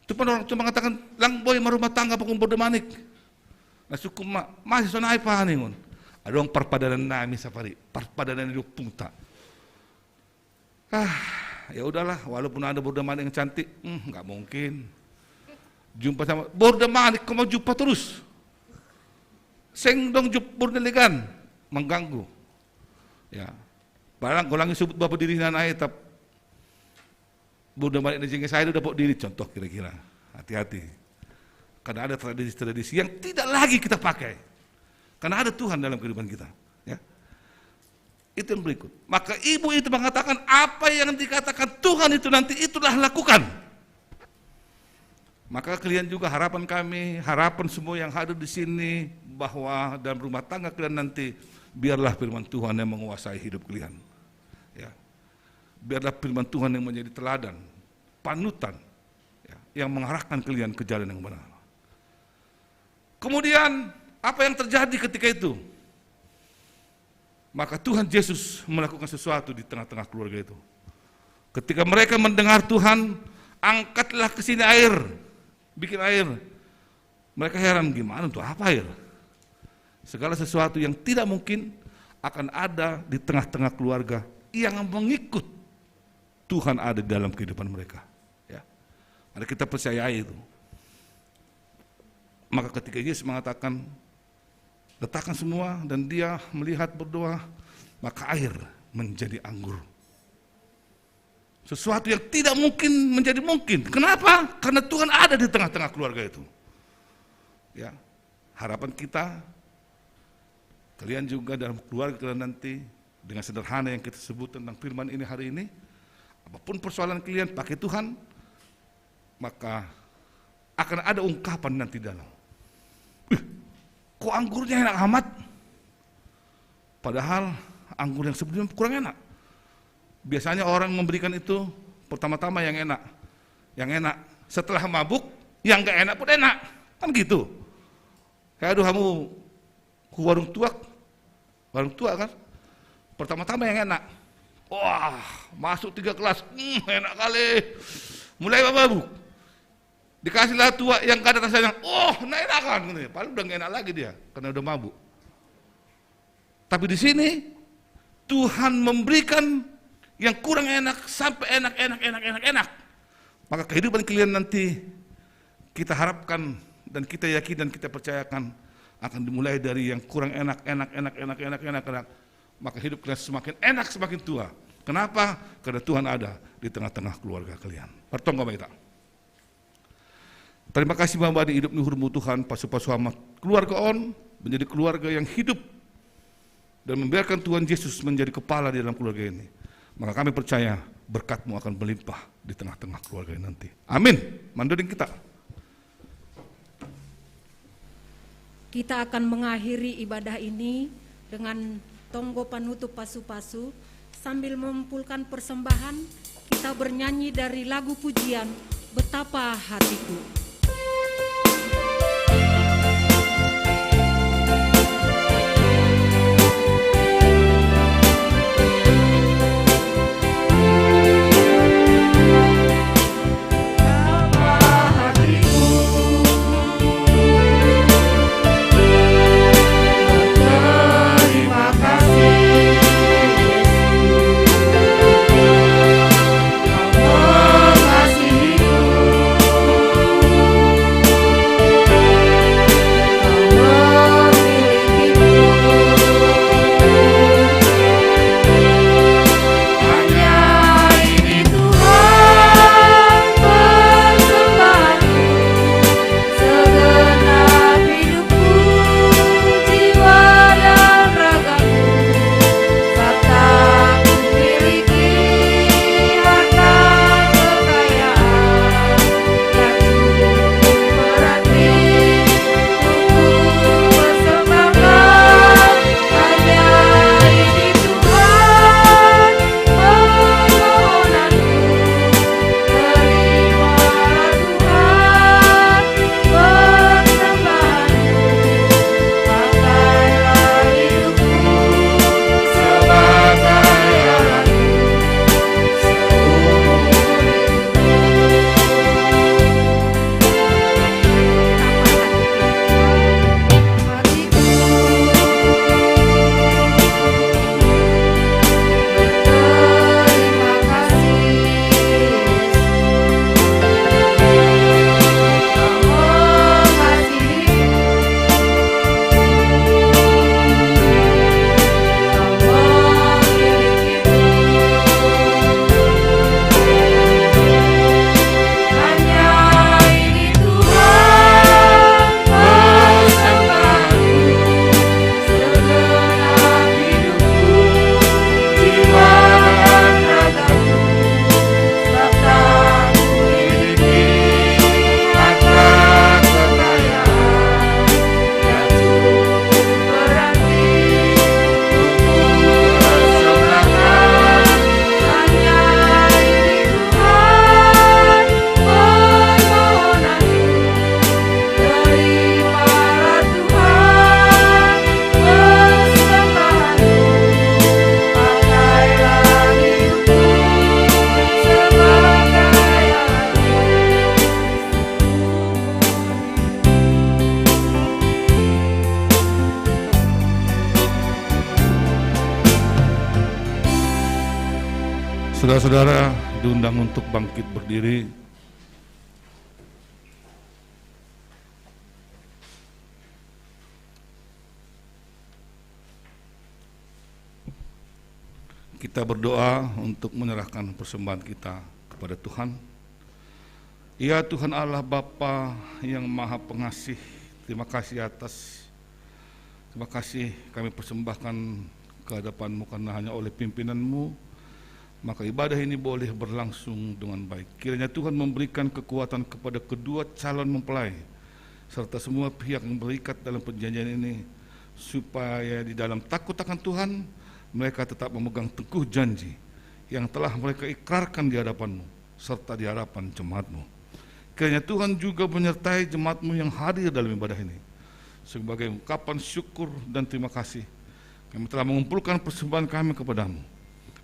Itu pun orang cuma mengatakan langboy marumah tangga pakun Borda Manik. Nah suku masih sonai pahaningun. Ada orang parpadanan nami safari, parpadanan hidup punta. Ya udahlah, walaupun ada Borda Manik yang cantik, nggak mungkin. Jumpa sama Borda Manik, kau mau jumpa terus. Seng dong Borda Legan, mengganggu. Ya, barang golangi sebut bapak diri nanai tap Borda Manik dan saya udah bawa diri contoh kira-kira. Hati-hati. Karena ada tradisi-tradisi yang tidak lagi kita pakai. Karena ada Tuhan dalam kehidupan kita. Ya. Itu yang berikut. Maka ibu itu mengatakan apa yang dikatakan Tuhan itu nanti itulah lakukan. Maka kalian juga harapan kami, harapan semua yang hadir di sini bahwa dalam rumah tangga kalian nanti biarlah firman Tuhan yang menguasai hidup kalian. Ya. Biarlah firman Tuhan yang menjadi teladan, panutan, ya, yang mengarahkan kalian ke jalan yang benar. Kemudian apa yang terjadi ketika itu? Maka Tuhan Yesus melakukan sesuatu di tengah-tengah keluarga itu. Ketika mereka mendengar Tuhan, angkatlah ke sini air, bikin air. Mereka heran, gimana untuk apa air? Segala sesuatu yang tidak mungkin akan ada di tengah-tengah keluarga yang mengikut Tuhan ada di dalam kehidupan mereka. Ya. Mari kita percayai itu. Maka ketika Yesus mengatakan, letakkan semua, dan dia melihat berdoa, maka air menjadi anggur. Sesuatu yang tidak mungkin menjadi mungkin. Kenapa? Karena Tuhan ada di tengah-tengah keluarga itu. Ya, harapan kita, kalian juga dalam keluarga kalian nanti, dengan sederhana yang kita sebut tentang firman ini hari ini, apapun persoalan kalian pakai Tuhan, maka akan ada ungkapan nanti dalam. Kok anggurnya enak amat? Padahal anggur yang sebelumnya kurang enak. Biasanya orang memberikan itu pertama-tama yang enak. Yang enak. Setelah mabuk, yang enggak enak pun enak. Kan gitu. Kayak aduh kamu ke warung tua kan? Pertama-tama yang enak. Wah, masuk 3 kelas, enak kali. Mulai mabuk. Dikasihlah tua yang gak ada rasanya, nah enak kan, padahal udah gak enak lagi dia, karena udah mabuk. Tapi di sini Tuhan memberikan yang kurang enak sampai enak. Maka kehidupan kalian nanti kita harapkan dan kita yakin dan kita percayakan akan dimulai dari yang kurang enak. Maka hidup kalian semakin enak, semakin tua. Kenapa? Karena Tuhan ada di tengah-tengah keluarga kalian. Partong kita. Terima kasih Bapak di hidup nuhurmu Tuhan, pasu-pasu amat keluarga on menjadi keluarga yang hidup dan membiarkan Tuhan Yesus menjadi kepala di dalam keluarga ini. Maka kami percaya berkat-Mu akan melimpah di tengah-tengah keluarga ini nanti. Amin. Mandoding kita. Kita akan mengakhiri ibadah ini dengan tonggo panutup pasu-pasu sambil mengumpulkan persembahan. Kita bernyanyi dari lagu pujian Betapa Hatiku. Saudara-saudara diundang untuk bangkit berdiri. Kita berdoa untuk menyerahkan persembahan kita kepada Tuhan. Ya Tuhan Allah Bapa yang Maha Pengasih, terima kasih terima kasih kami persembahkan ke hadapan-Mu karena hanya oleh pimpinan-Mu maka ibadah ini boleh berlangsung dengan baik. Kiranya Tuhan memberikan kekuatan kepada kedua calon mempelai serta semua pihak yang berikat dalam perjanjian ini supaya di dalam takut akan Tuhan mereka tetap memegang teguh janji yang telah mereka ikrarkan di hadapan-Mu serta di hadapan jemaat-Mu. Kiranya Tuhan juga menyertai jemaat-Mu yang hadir dalam ibadah ini. Sebagai ungkapan syukur dan terima kasih, kami telah mengumpulkan persembahan kami kepada-Mu.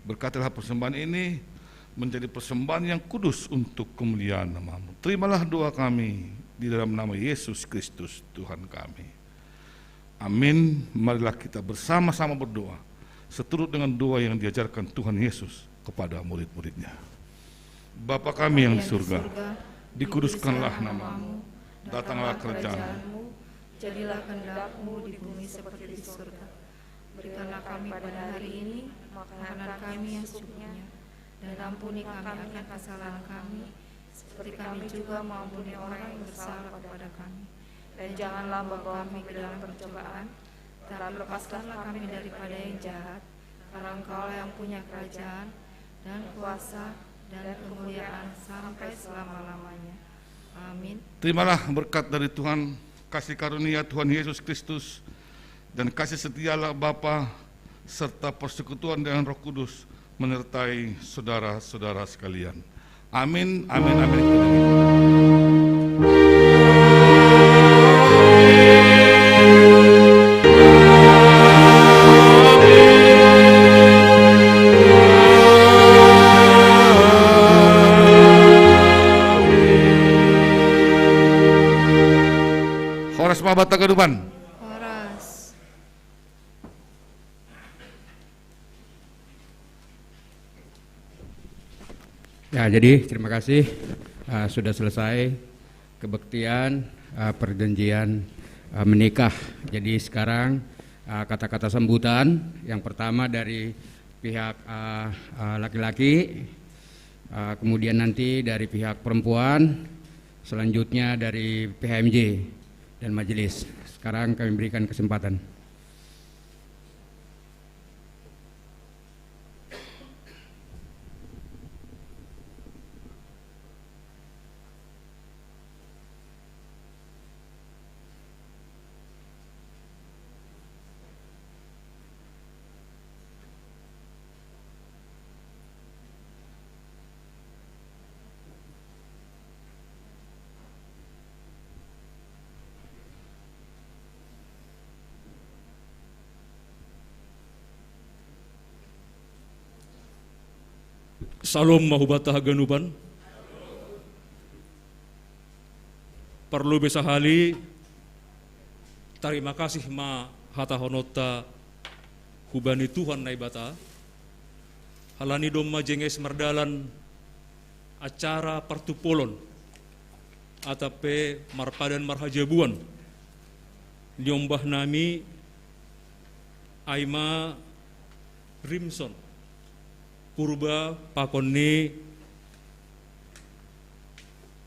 Berkatilah persembahan ini menjadi persembahan yang kudus untuk kemuliaan nama-Mu. Terimalah doa kami di dalam nama Yesus Kristus Tuhan kami. Amin. Marilah kita bersama-sama berdoa seturut dengan doa yang diajarkan Tuhan Yesus. kepada murid-muridnya. Bapa kami yang di surga, dikuduskanlah namamu, datanglah kerajaan-mu, jadilah kehendak-mu di bumi seperti di surga. Berikanlah kami pada hari ini makanan kami yang secukupnya, dan ampuni kami akan kesalahan kami, seperti kami juga mengampuni orang yang bersalah kepada kami. Dan janganlah membawa kami ke dalam percobaan, tetapi lepaskanlah kami daripada yang jahat, karena Engkau yang punya kerajaan dan kuasa dan kemuliaan sampai selama-lamanya. Amin. Terimalah berkat dari Tuhan, kasih karunia Tuhan Yesus Kristus, dan kasih setialah Bapa serta persekutuan dengan Roh Kudus menyertai saudara-saudara sekalian. Amin, amin, amin. Horas Mabata Kedupan. Horas. Ya, jadi terima kasih sudah selesai kebaktian perjanjian menikah. Jadi sekarang kata-kata sambutan yang pertama dari pihak laki-laki, kemudian nanti dari pihak perempuan, selanjutnya dari PHMJ dan majelis. Sekarang kami berikan kesempatan. Salam mahubata haganuban. Perlu besahali terima kasih ma hata honota hubani Tuhan naibata. Halani domma jenges merdalan acara partupolon atape marpadan marhajabuan nyombah nami Aima Rimson Purba pakonni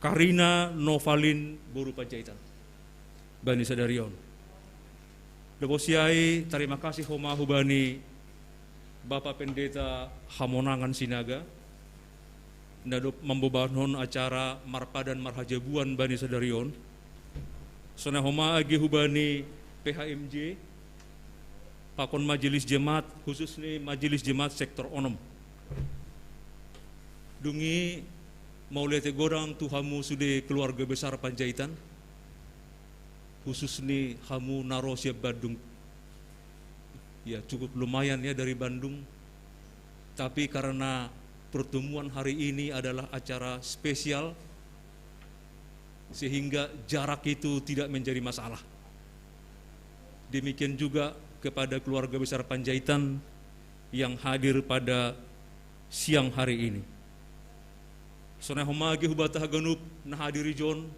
Karina Novalin Boru Panjaitan Bani Sadarion. Deposiai terima kasih homa hubani Bapak Pendeta Hamonangan Sinaga Nadop membebanhon acara marpadan marhajabuan Bani Sadarion. Sona homa agi hubani PHMJ pakon majelis jemaat khususnya majelis jemaat sektor onom. Dungi mau lihat gorang tuhamu sudah keluarga besar Panjaitan, khusus nih kamu narosia Bandung, ya cukup lumayan ya dari Bandung. Tapi karena pertemuan hari ini adalah acara spesial, sehingga jarak itu tidak menjadi masalah. Demikian juga kepada keluarga besar Panjaitan yang hadir pada siang hari ini. Sona homagi hubata haganup na hadiri John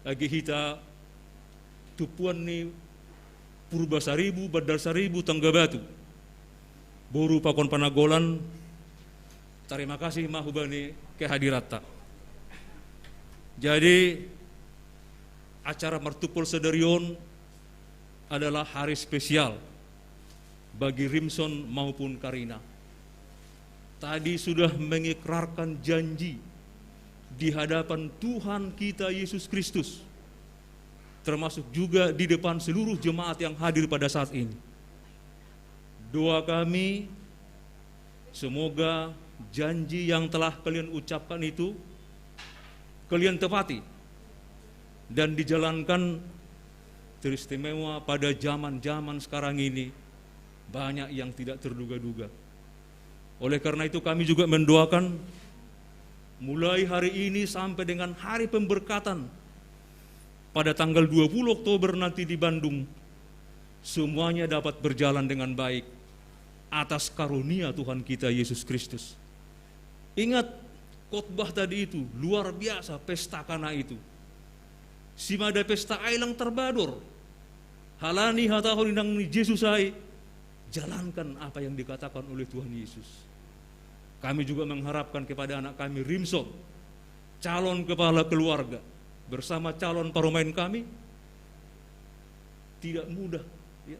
agi hita tupuan ni purba saribu badal saribu tangga batu boru pakon panagolan. Terima kasih mahubani kehadirat. Jadi acara Martupol Sadarion adalah hari spesial bagi Rimson maupun Karina. Tadi sudah mengikrarkan janji di hadapan Tuhan kita Yesus Kristus, termasuk juga di depan seluruh jemaat yang hadir pada saat ini. Doa kami, semoga janji yang telah kalian ucapkan itu kalian tepati dan dijalankan. Teristimewa pada zaman-zaman sekarang ini banyak yang tidak terduga-duga. Oleh karena itu kami juga mendoakan mulai hari ini sampai dengan hari pemberkatan pada tanggal 20 Oktober nanti di Bandung, semuanya dapat berjalan dengan baik atas karunia Tuhan kita Yesus Kristus. Ingat khotbah tadi itu, luar biasa pesta Kana itu. Simada pesta ailang terbador. Halani hatahon inang ni Yesus ay, jalankan apa yang dikatakan oleh Tuhan Yesus. Kami juga mengharapkan kepada anak kami Rimson, calon kepala keluarga, bersama calon paromain kami, tidak mudah ya,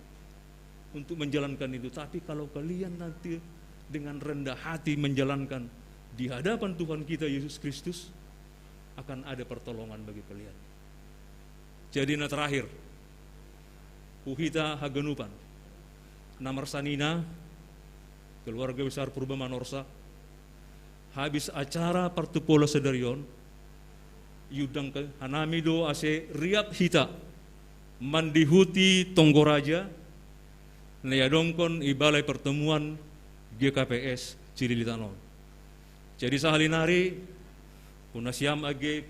untuk menjalankan itu. Tapi kalau kalian nanti dengan rendah hati menjalankan di hadapan Tuhan kita Yesus Kristus, akan ada pertolongan bagi kalian. Jadi terakhir, Uhita Haganupan, Namar Sanina, keluarga besar Purba Manorsa, habis acara Partupola Sedarion, yudang ke Hanamido ase riap hita, mandihuti Tonggoraja, neyadongkon ibalai pertemuan GKPS Cililitanon. Jadi sahalinari, punasiam age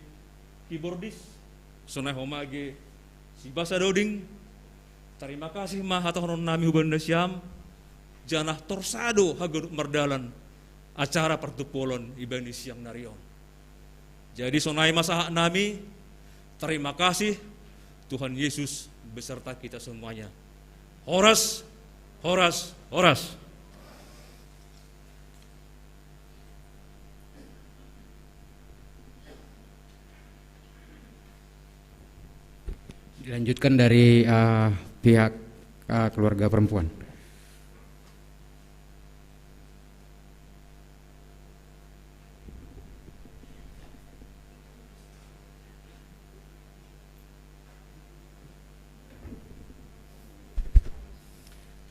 keyboardis, sonai homa age si basa doding. Terima kasih mahatonon nami hubanda siam, janah torsado hagur merdalan acara pertupolon ibani siang narion. Jadi sonai masaha nami, terima kasih Tuhan Yesus beserta kita semuanya. Horas, horas, horas. Dilanjutkan dari pihak keluarga perempuan.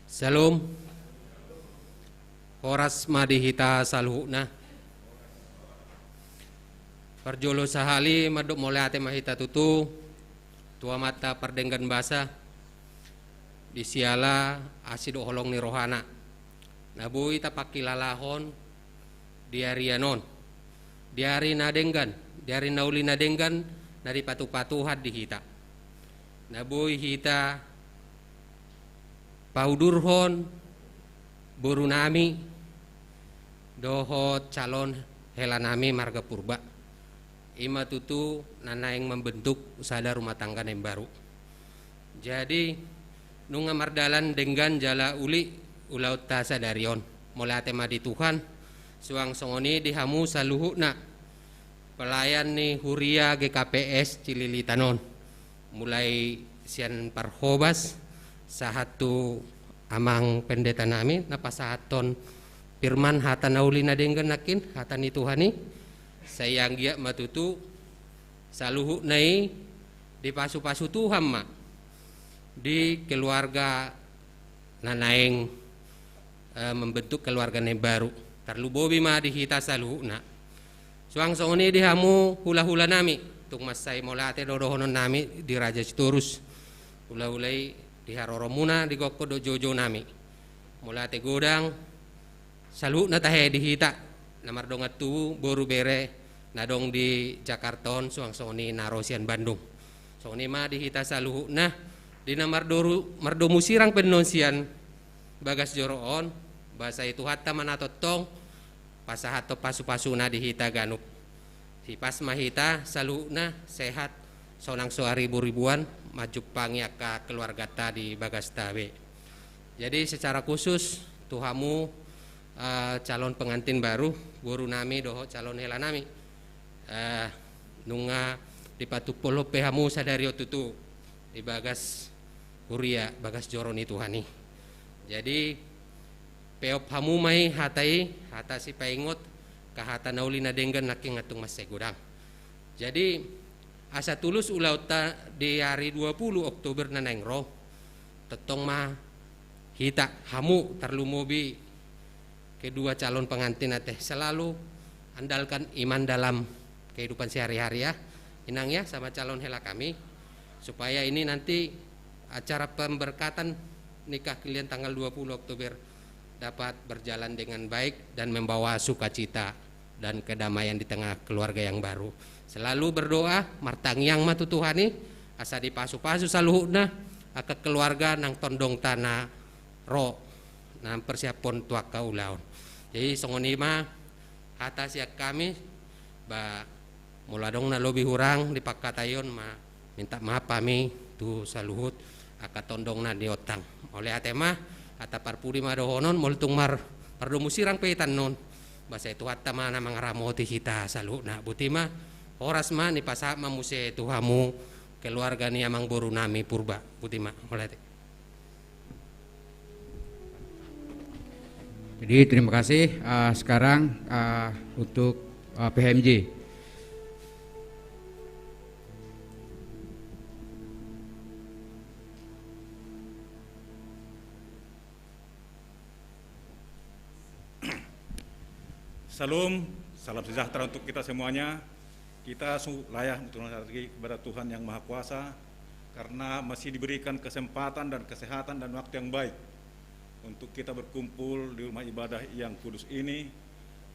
Salam. Horas madihita saluhna. Parjolo sahali maduk moleate mahita tutu. Tua mata perdenggan basa disiala asido holong ni rohana nabui tapaki lalahon diarianon diari nadenggan diari nauli nadenggan dari patu-patuhat di hita nabui hita paudurhon burunami dohot calon helanami marga purba ima tutu nana yang membentuk usaha rumah tangga yang baru. Jadi nunga mardalan dengan jala uli ulaut tasa darion mulai tema di Tuhan suang songoni dihamu saluhuna pelayan ni huria GKPS Cililitanon mulai sian parhobas sahatu amang pendeta nami napa sahaton firman hata nauli nadenggan nakin hata ni Tuhani sayang gia matutu saluhu nai di pasu-pasu Tuhan mak di keluarga nanaeng membentuk keluarga yang baru tarlu bobi ma di hita saluhu na suang songoni dihamu hula-hula nami tuk masai molate dorohonon nami di Raja Sitorus hula-hulai di Haroromuna di Gokko do Jojo nami molate godang saluhu na tahe di hita namar dongat tu boru bere nadong di Jakarta suang soni narosian Bandung soni ma di hita saluhu nah di namar doru mardomu sirang penonsian bagas joroon bahasa itu hatta manatotong pasahato pasu-pasuna di hita ganuk si pas mahita saluhu nah sehat sonang soa ribu-ribuan maju pangiaka keluarga ta di bagas tabe jadi secara khusus tuhamu calon pengantin baru guru nami doho calon hela nami nunga di patupolo pehamu sadario tutu di bagas huria bagas joroni Tuhani jadi peop hamu mai hatai hata si paingot kahata nauli nadenggan naking ngatung mas segudang jadi asa tulus ulauta di hari 20 Oktober nanengro tetong mah hita hamu tarlumobi kedua calon pengantin teh selalu andalkan iman dalam kehidupan sehari-hari ya inang ya sama calon hela kami supaya ini nanti acara pemberkatan nikah kalian tanggal 20 Oktober dapat berjalan dengan baik dan membawa sukacita dan kedamaian di tengah keluarga yang baru selalu berdoa martang yang matu Tuhani asa dipasu-pasu saluhna aka keluarga nang tondong tanah ro na persiapon tuak kaulaon. Jadi songoni mah atas ya kami ba muladong na lobi hurang di pakatayon minta maaf kami tu saluhut akatondong na di otang. Oleh atema ata parpudi madohonon moltung mar pardo musirang peitan non. Basa itu hatta mana mangaramoti kita salu na butima oras ma ni pasa mamuse tuhamu keluarga ni amang boru nami purba butima oleh. Jadi terima kasih. Sekarang untuk PHMJ. Salam sejahtera untuk kita semuanya. Kita layak untuk kepada Tuhan yang Maha Kuasa karena masih diberikan kesempatan dan kesehatan dan waktu yang baik untuk kita berkumpul di rumah ibadah yang kudus ini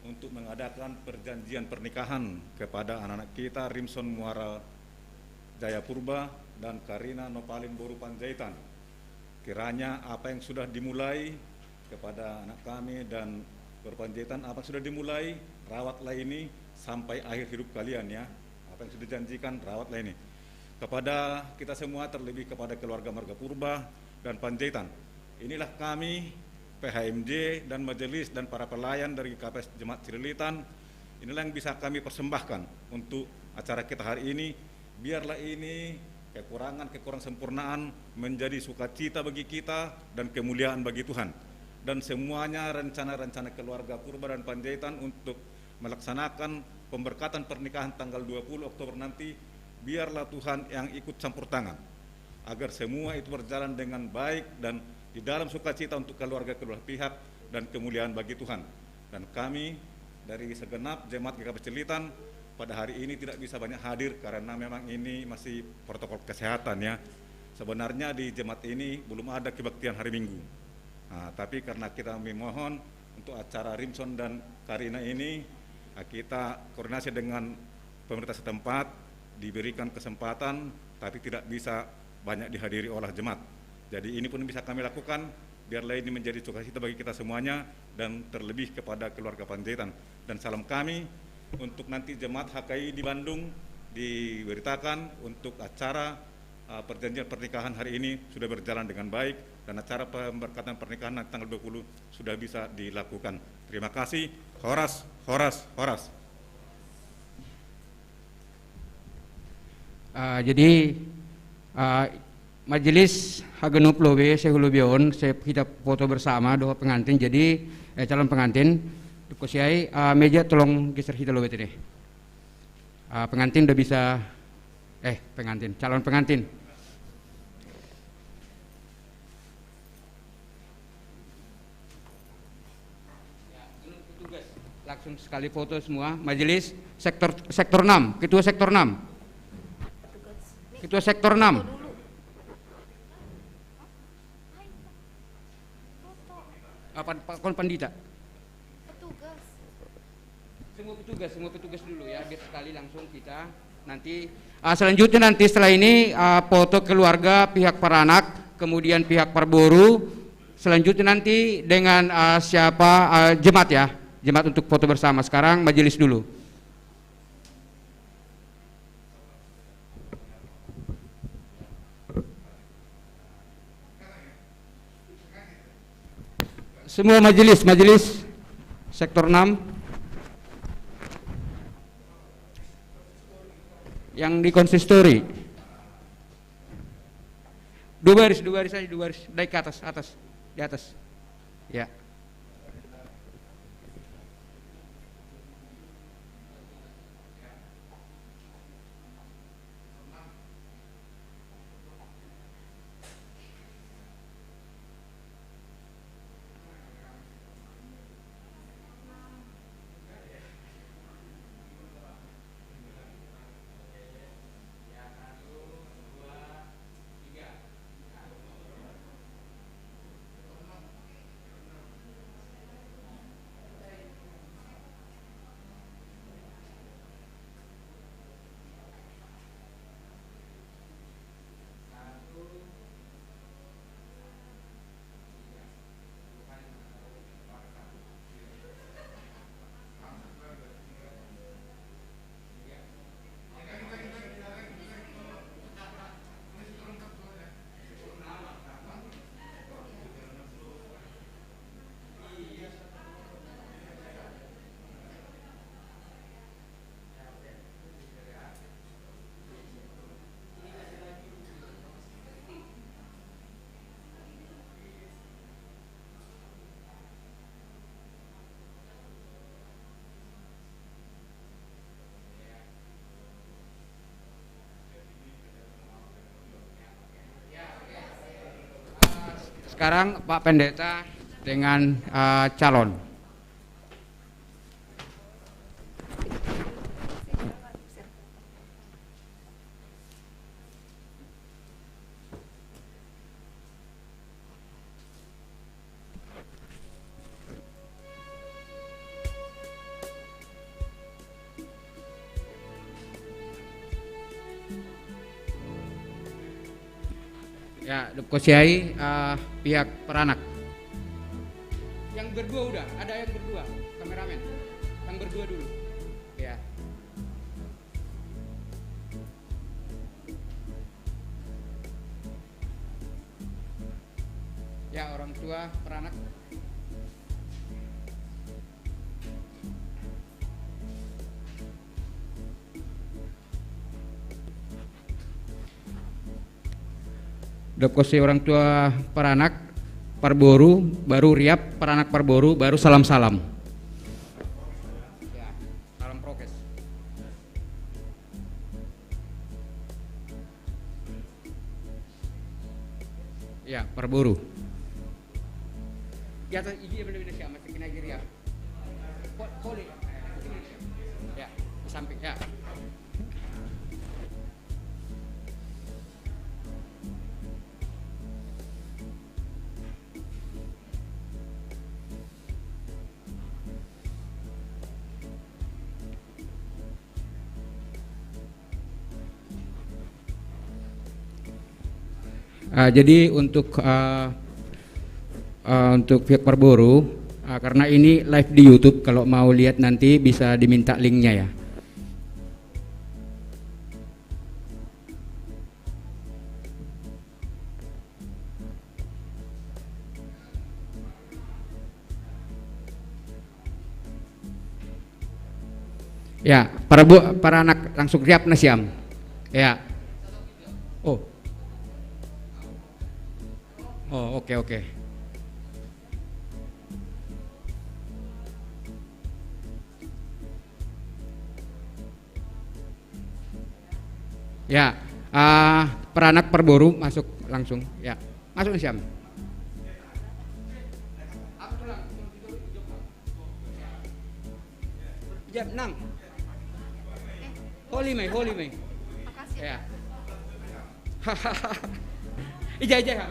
untuk mengadakan perjanjian pernikahan kepada anak-anak kita Rimson Muara Jaya Purba dan Karina Nopalin Boru Panjaitan. Kiranya apa yang sudah dimulai kepada anak kami dan Berpanjaitan, apa yang sudah dimulai, rawatlah ini sampai akhir hidup kalian ya. Apa yang sudah dijanjikan, rawatlah ini. Kepada kita semua, terlebih kepada keluarga Marga Purba dan Panjaitan. Inilah kami, PHMJ dan majelis dan para pelayan dari KPS Jemaat Cililitan. Inilah yang bisa kami persembahkan untuk acara kita hari ini. Biarlah ini kekurangan sempurnaan menjadi sukacita bagi kita dan kemuliaan bagi Tuhan. Dan semuanya rencana-rencana keluarga Purba dan Panjaitan untuk melaksanakan pemberkatan pernikahan tanggal 20 Oktober nanti, biarlah Tuhan yang ikut campur tangan agar semua itu berjalan dengan baik dan di dalam sukacita untuk keluarga kedua pihak dan kemuliaan bagi Tuhan. Dan kami dari segenap jemaat GKP Cililitan pada hari ini tidak bisa banyak hadir karena memang ini masih protokol kesehatan ya. Sebenarnya di jemaat ini belum ada kebaktian hari Minggu. Nah, tapi karena kita memohon untuk acara Rimson dan Karina ini, kita koordinasi dengan pemerintah setempat, diberikan kesempatan, tapi tidak bisa banyak dihadiri oleh jemaat. Jadi ini pun bisa kami lakukan, biarlah ini menjadi sukacita bagi kita semuanya, dan terlebih kepada keluarga Panjaitan. Dan salam kami untuk nanti jemaat HKI di Bandung, diberitakan untuk acara perjanjian pernikahan hari ini sudah berjalan dengan baik, dan acara pemberkatan pernikahan nanti tanggal 20 sudah bisa dilakukan. Terima kasih. Horas, horas, horas. Jadi majelis Hagenuk Lobe Sehulubion, kita foto bersama doa pengantin. Jadi calon pengantin, kusiai meja tolong geser kita lobe tadi. Pengantin udah bisa, pengantin, calon pengantin. Langsung sekali foto semua. Majelis sektor 6, ketua sektor 6. Ketua sektor 6. Pak Pandita. Petugas. Semua petugas dulu ya, biar sekali langsung kita nanti. Selanjutnya nanti setelah ini foto keluarga pihak para anak, kemudian pihak perboru. Selanjutnya nanti dengan siapa jemaat ya. Jemaat untuk foto bersama. Sekarang majelis dulu. Semua majelis sektor 6 yang di konsistori. Dua baris aja, dari ke atas, di atas. Ya. sekarang Pak Pendeta dengan calon. Ya, Depkosiai pihak peranak. Yang berdua udah, ada yang berdua, kameramen. Yang berdua dulu. Ya. Ya, orang tua peranak. Depkosi orang tua peranak Parboru, baru Riap peranak Parboru, baru salam-salam. Ya, salam prokes. Ya, Parboru. Ya, ini benar-benar siapa masih kena Riap. Boleh. Ya, di samping ya. Jadi untuk pihak Parboru, karena ini live di YouTube, kalau mau lihat nanti bisa diminta linknya ya. Ya, para anak langsung siap Nasyam. Ya. Oh, oke. Ya, peranak Parboru masuk langsung. Ya, masuk Nasyam. Jam 6. Holy May. Makasih. Ya. Ija. Ya.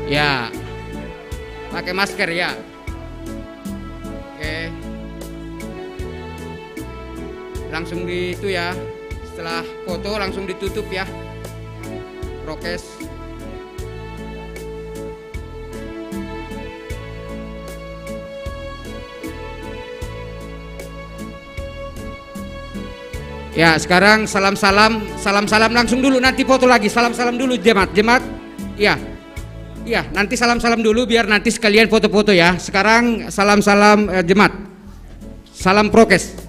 Ya, pakai masker ya. Oke, langsung di itu ya. Setelah foto langsung ditutup ya. Prokes. Ya, sekarang salam-salam langsung dulu, nanti foto lagi. Salam-salam dulu jemaat. Iya, nanti salam-salam dulu biar nanti sekalian foto-foto ya. Sekarang salam-salam jemaat. Salam prokes.